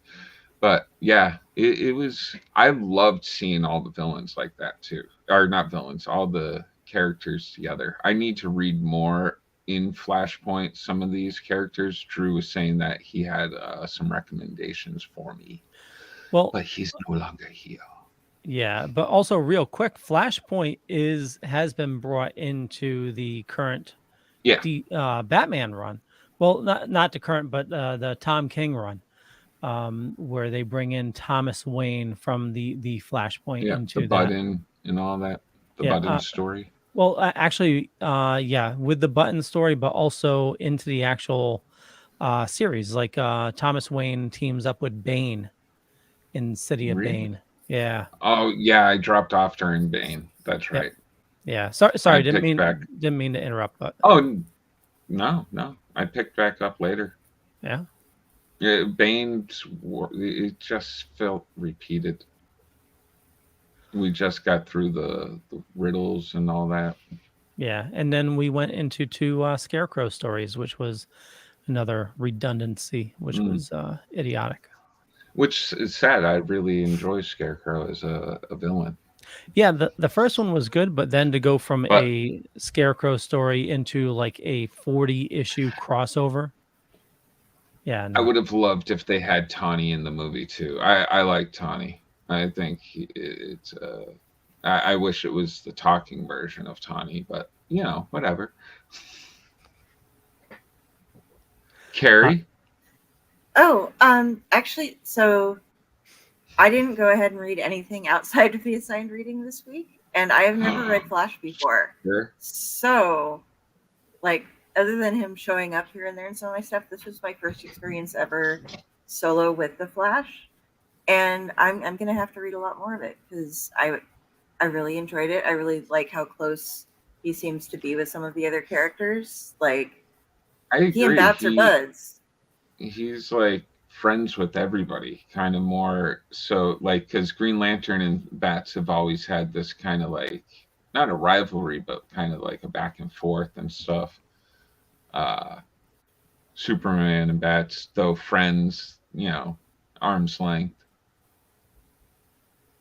But yeah, it was. I loved seeing all the villains like that too, or not villains, all the characters together. I need to read more in Flashpoint. Some of these characters, Drew was saying that he had some recommendations for me, Well, but he's no longer here. yeah, but also real quick, Flashpoint has been brought into the current Yeah. Batman run. Well, not the current, but the Tom King run, where they bring in Thomas Wayne from the Flashpoint into the that. button and all that. The button story. Well, actually, yeah, with the button story, but also into the actual series. Like Thomas Wayne teams up with Bane in City of Really? Bane. Yeah. Oh yeah, I dropped off during Bane. That's right. Yeah. Sorry, didn't picked mean to interrupt, but Oh no. I picked back up later. yeah. Yeah, Bane's it just felt repeated. We just got through the riddles and all that. Yeah, and then we went into two Scarecrow stories, which was another redundancy, which was idiotic. Which is sad. I really enjoy Scarecrow as a villain. Yeah, the first one was good, but then to go from a Scarecrow story into like a 40-issue crossover. Yeah, no. I would have loved if they had Tawny in the movie too. I like Tawny. I think it's. I wish it was the talking version of Tawny, but whatever. Carrie. Actually, so I didn't go ahead and read anything outside of the assigned reading this week, and I have never read Flash before. Sure. So, like, other than him showing up here and there and some of my stuff, this was my first experience ever solo with the Flash, and I'm gonna have to read a lot more of it because I really enjoyed it. I really like how close he seems to be with some of the other characters. Like, I agree. he and Bats are buds. He's like friends with everybody, kind of more so, like, because Green Lantern and Bats have always had this kind of like, not a rivalry, but kind of like a back and forth and stuff. Superman and Bats, though friends, arm's length.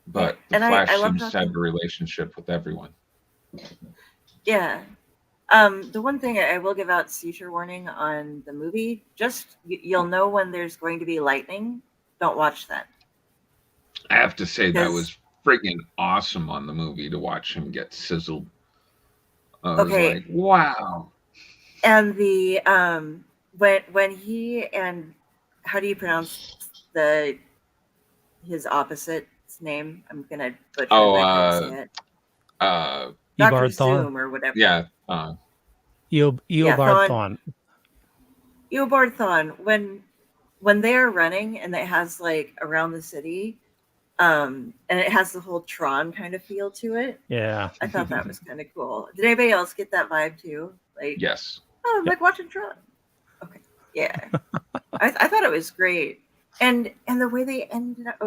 But the Flash seems to have a relationship with everyone. Yeah. The one thing I will give out seizure warning on the movie, just you'll know when there's going to be lightning. Don't watch that. I have to say that was friggin' awesome on the movie to watch him get sizzled. I was like, wow. And the when he and how do you pronounce his opposite's name? I'm gonna butcher it. Dr. Zoom or whatever. Yeah. Eobard Thawne. Eobard Thawne. When they're running and it has like around the city, and it has the whole Tron kind of feel to it. Yeah. I thought that was kind of cool. Did anybody else get that vibe too? Like, yes. Oh, I'm like watching Tron. Okay. Yeah. I thought it was great. And the way they ended up,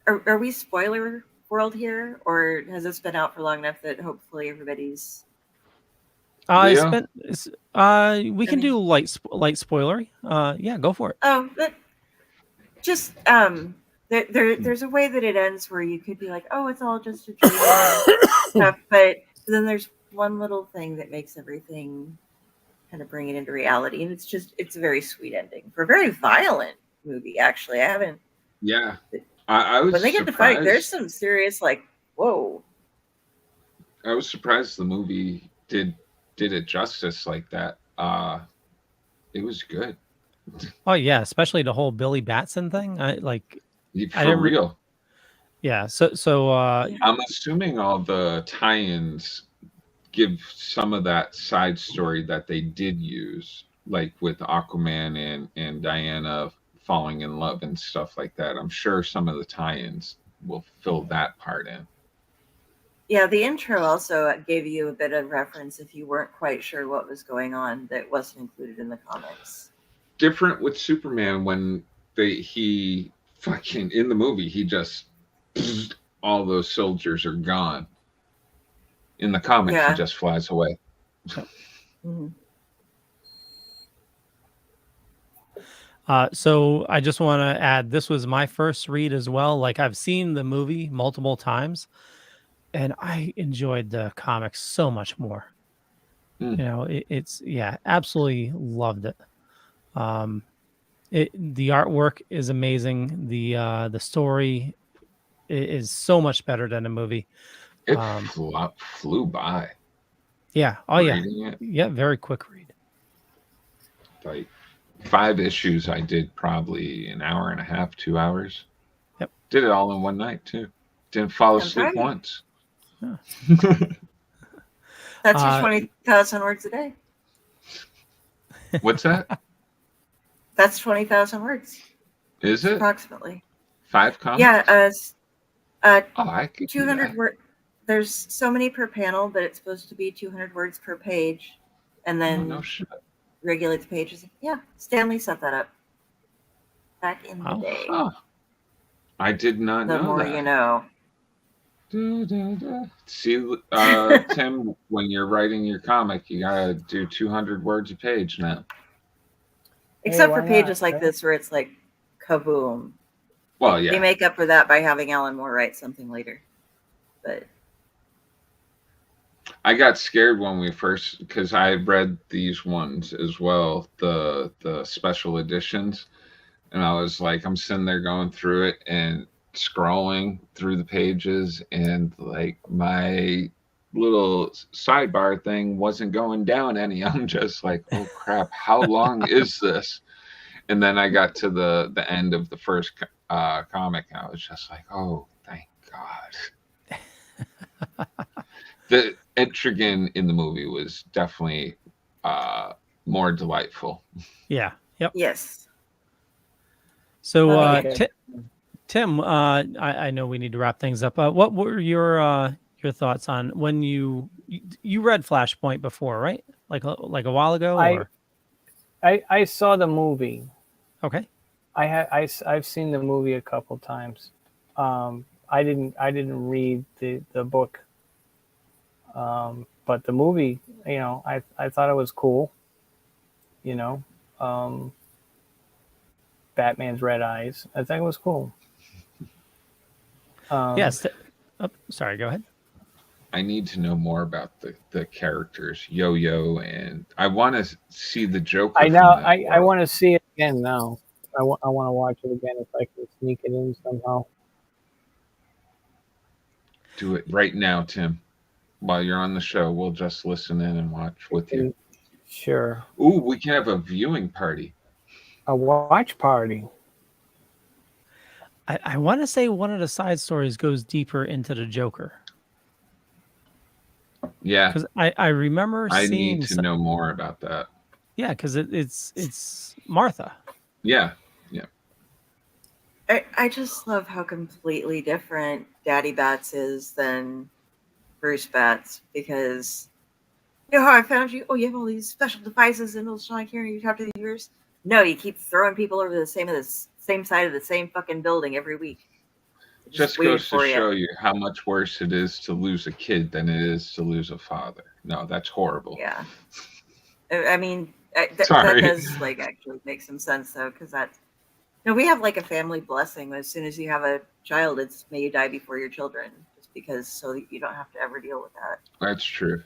are we spoiler world here, or has this been out for long enough that hopefully everybody's we can do light spoilery. Yeah, go for it. Oh, but just there's a way that it ends where you could be like, oh, it's all just a dream and stuff, but then there's one little thing that makes everything kind of bring it into reality, and it's a very sweet ending for a very violent movie. Actually, I haven't. Yeah, I was. When they get to fight, there's some serious like, whoa. I was surprised the movie did it justice like that. It was good. Oh yeah, especially the whole Billy Batson thing. For real. Yeah. So I'm assuming all the tie-ins give some of that side story that they did use, like with Aquaman and Diana falling in love and stuff like that. I'm sure some of the tie-ins will fill that part in. Yeah, the intro also gave you a bit of reference if you weren't quite sure what was going on that wasn't included in the comics. Different with Superman when he fucking in the movie he just all those soldiers are gone. In the comics, he Yeah. just flies away. Mhm. So I just want to add, this was my first read as well. Like, I've seen the movie multiple times, and I enjoyed the comics so much more. Mm. You know, it's absolutely loved it. The artwork is amazing. The story is so much better than the movie. It flew by. Yeah. Oh yeah. Reading it. Yeah. Very quick read. Like 5 issues, I did probably an hour and a half, 2 hours. Yep. Did it all in one night too. Didn't fall That's asleep right. once. Huh. That's your 20,000 words a day. What's that? That's 20,000 words. Is it? Approximately. 5 comics? Yeah. I could do 200 that. words. There's so many per panel, but it's supposed to be 200 words per page, and Oh, then no shit. regulate the pages. Yeah, Stanley set that up back in the day. Huh. I did not The know more that. you know. See, Tim, when you're writing your comic, you gotta do 200 words a page now. Except why for pages not, like right? this where it's like kaboom. Well, They yeah. make up for that by having Alan Moore write something later. But I got scared when we first, because I read these ones as well, the special editions, and I was like, I'm sitting there going through it and scrolling through the pages, and like my little sidebar thing wasn't going down any. I'm just like, oh crap, how long is this? And then I got to the end of the first comic, and I was just like, oh, thank God. The Etrigan in the movie was definitely more delightful. Yeah. Yep. yes. So, Okay. Tim, I know we need to wrap things up. What were your thoughts on when you read Flashpoint before, right? Like a while ago, or I saw the movie. okay. I've seen the movie a couple times. I didn't read the book. But the movie, you know, I thought it was cool. You know, Batman's red eyes. I think it was cool. Yes. Sorry. Go ahead. I need to know more about the characters, Yo-Yo, and I want to see the Joker. I from know. that I world. want to see it again now. I want to watch it again if I can sneak it in somehow. Do it right now, Tim. While you're on the show, we'll just listen in and watch with you. Sure. Ooh, we can have a viewing party. A watch party. I want to say one of the side stories goes deeper into the Joker. Yeah, because I remember I seeing need to know more about that. Yeah, because it's Martha. Yeah. I just love how completely different Daddy Bats is than Bruce Bats, because you know how I found you? Oh, you have all these special devices and electronic hearing you talk to the viewers? No, you keep throwing people over the same side of the same fucking building every week. Just goes to show you how much worse it is to lose a kid than it is to lose a father. No, that's horrible. Yeah. I mean, that does like actually make some sense though, because that. No, we have like a family blessing. As soon as you have a child, it's may you die before your children, just because so that you don't have to ever deal with that. That's true.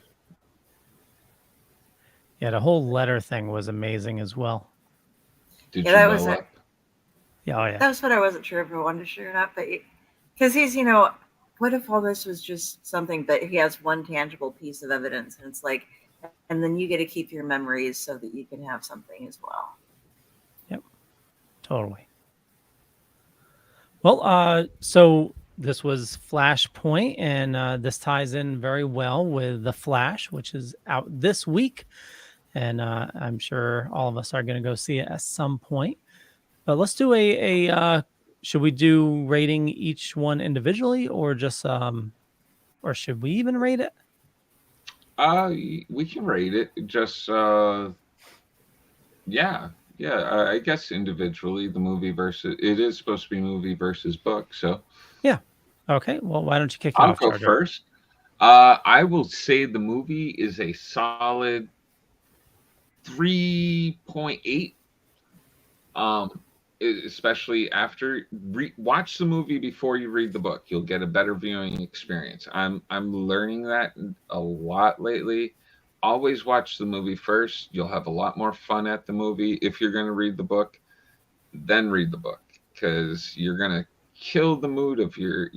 Yeah, the whole letter thing was amazing as well. Did Yeah, you that know was what? Yeah, oh yeah. That was what I wasn't sure if I wanted to share or not, but because he's, you know, what if all this was just something, but he has one tangible piece of evidence, and it's like, and then you get to keep your memories so that you can have something as well. Yep, totally. Well, so this was Flashpoint, and this ties in very well with The Flash, which is out this week. And I'm sure all of us are going to go see it at some point. But let's do a should we do rating each one individually, or just or should we even rate it? We can rate it. Just yeah, yeah. I guess individually, the movie versus it is supposed to be movie versus book. So Yeah. Okay. Well, why don't you kick it I'll off, go Charger? first. I will say the movie is a solid 3.8. Um, Especially after watch the movie before you read the book, you'll get a better viewing experience. I'm learning that a lot lately. Always watch the movie first. You'll have a lot more fun at the movie. If you're going to read the book, then read the book, because you're going to kill the mood of your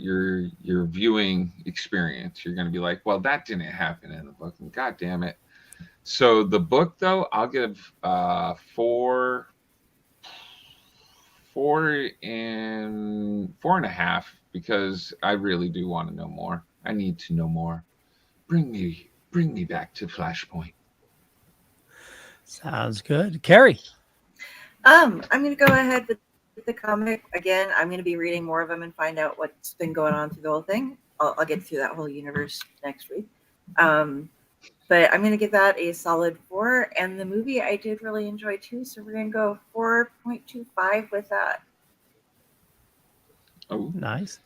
viewing experience. You're going to be like, well, that didn't happen in the book, and god damn it. So the book, though, I'll give four and a half, because I really do want to know more. I need to know more. Bring me back to Flashpoint. Sounds good. Carrie. I'm going to go ahead with the comic again. I'm going to be reading more of them and find out what's been going on through the whole thing. I'll get through that whole universe next week. But I'm going to give that a solid 4. And the movie I did really enjoy too, so we're going to go 4.25 with that. Oh, Nice.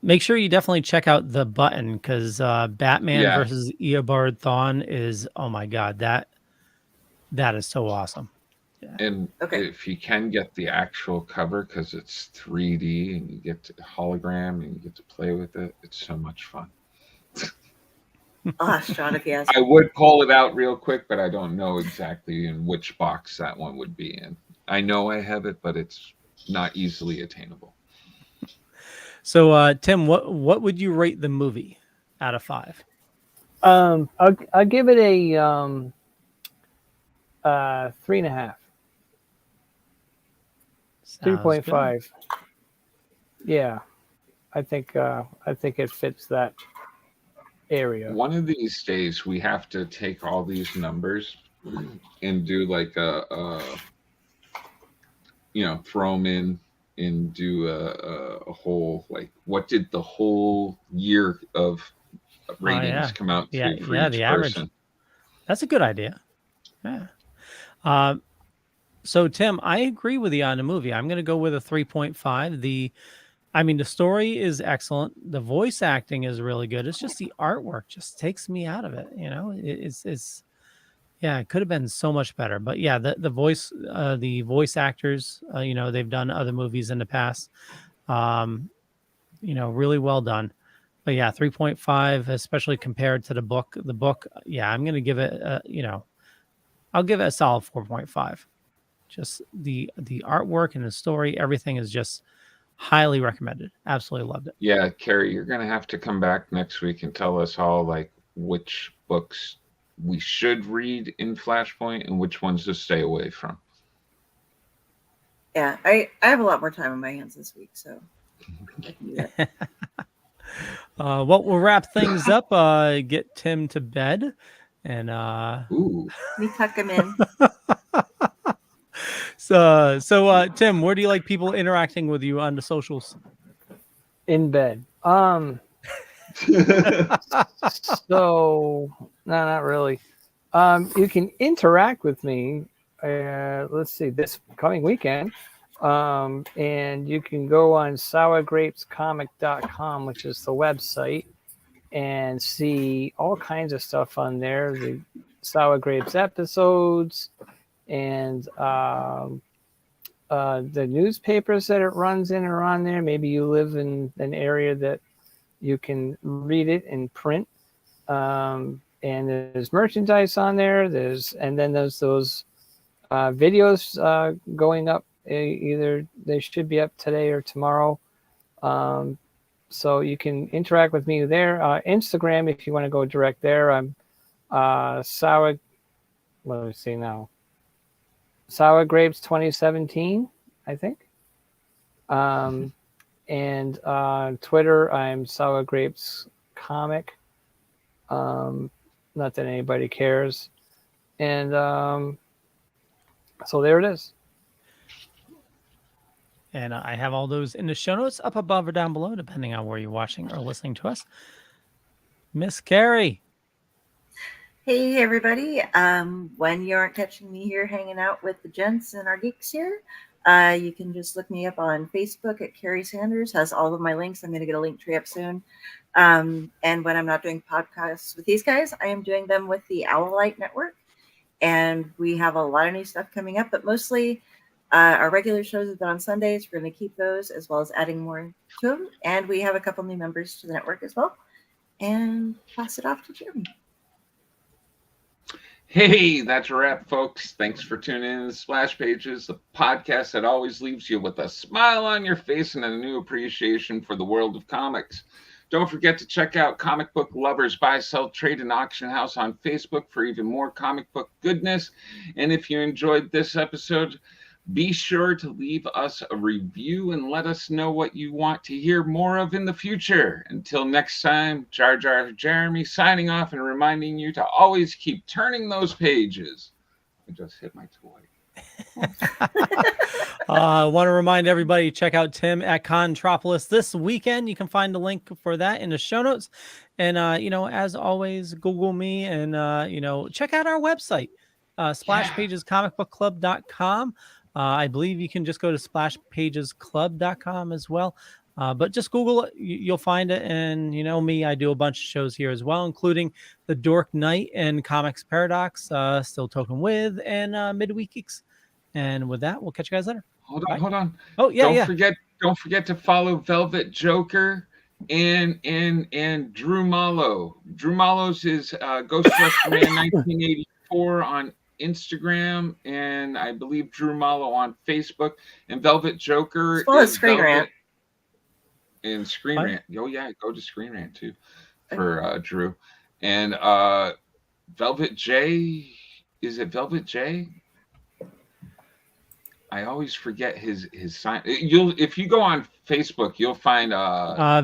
Make sure you definitely check out The Button, because Batman Yeah. versus Eobard Thawne is, oh my god, that is so awesome. and Okay. if you can get the actual cover, because it's 3D and you get to hologram and you get to play with it, it's so much fun. I'll ask John if he has. I would pull it out real quick, but I don't know exactly in which box that one would be in. I know I have it, but it's not easily attainable. So, Tim, what would you rate the movie out of 5? I'll give it a 3.5. 3.5. Yeah, I think it fits that area. One of these days, we have to take all these numbers and do like throw them in and do a whole, like, what did the whole year of ratings yeah. come out to for Yeah, each the average. person? That's a good idea. Yeah. So Tim, I agree with you on the movie. I'm going to go with a 3.5. The story is excellent. The voice acting is really good. It's just the artwork just takes me out of it. You know, it's it could have been so much better. But yeah, the voice actors, they've done other movies in the past. Really well done. But yeah, 3.5, especially compared to the book. The book, yeah, I'm going to give it, I'll give it a solid 4.5. Just the artwork and the story, everything is just highly recommended. Absolutely loved it. Yeah, Carrie, you're gonna have to come back next week and tell us all, like, which books we should read in Flashpoint and which ones to stay away from. Yeah, I have a lot more time on my hands this week, so I can do that. Well, we'll wrap things up. Get Tim to bed, and Ooh. We tuck him in. So Tim, where do you like people interacting with you on the socials? In bed. So no, not really. You can interact with me. Let's see, this coming weekend. And you can go on sourgrapescomic.com, which is the website, and see all kinds of stuff on there. The Sour Grapes episodes, and the newspapers that it runs in are on there. Maybe you live in an area that you can read it in print. And there's merchandise on there. And then there's those videos going up. Either they should be up today or tomorrow. So you can interact with me there. Instagram, if you want to go direct there, I'm Sour. What do we see now? Sour Grapes 2017, I think. And Twitter, I'm Sour Grapes Comic. Not that anybody cares. And so there it is. And I have all those in the show notes up above or down below, depending on where you're watching or listening to us. Miss Carrie. Hey, everybody. When you aren't catching me here hanging out with the gents and our geeks here, you can just look me up on Facebook at Carrie Sanders. Has all of my links. I'm going to get a link tree up soon. And when I'm not doing podcasts with these guys, I am doing them with the Owlite Network. And we have a lot of new stuff coming up, but mostly our regular shows have been on Sundays. We're going to keep those as well as adding more to them. And we have a couple new members to the network as well. And pass it off to Jeremy. Hey, that's a wrap, folks. Thanks for tuning in to Splash Pages, the podcast that always leaves you with a smile on your face and a new appreciation for the world of comics. Don't forget to check out Comic Book Lovers Buy, Sell, Trade, and Auction House on Facebook for even more comic book goodness. And if you enjoyed this episode, be sure to leave us a review and let us know what you want to hear more of in the future. Until next time, Jar Jar Jeremy signing off and reminding you to always keep turning those pages. I just hit my toy. I want to remind everybody, check out Tim at ConTropolis this weekend. You can find the link for that in the show notes. And, as always, Google me and, check out our website, splashpagescomicbookclub.com. I believe you can just go to splashpagesclub.com as well. But just Google it. You'll find it. And me, I do a bunch of shows here as well, including the Dork Night and Comics Paradox, Still Token With, and Midweek Geeks. And with that, we'll catch you guys later. Hold on. Oh, yeah, Don't forget to follow Velvet Joker and Drew Mollo. Drew Mollo's is Ghostbuster Man 1984 on Instagram, and I believe Drew Mollo on Facebook, and Velvet Joker as well as Screen Rant. And Screen Rant. Oh yeah, go to Screen Rant too for Drew. And Velvet J. Is it Velvet J? I always forget his sign. If you go on Facebook, you'll find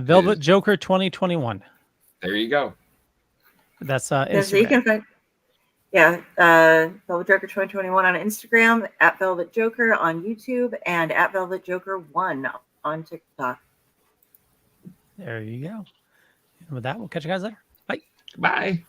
Velvet Joker 2021. There you go. That's so Instagram. you can find Velvet Joker 2021 on Instagram, at Velvet Joker on YouTube, and at Velvet Joker 1 on TikTok. There you go. And with that, we'll catch you guys later. Bye. Bye.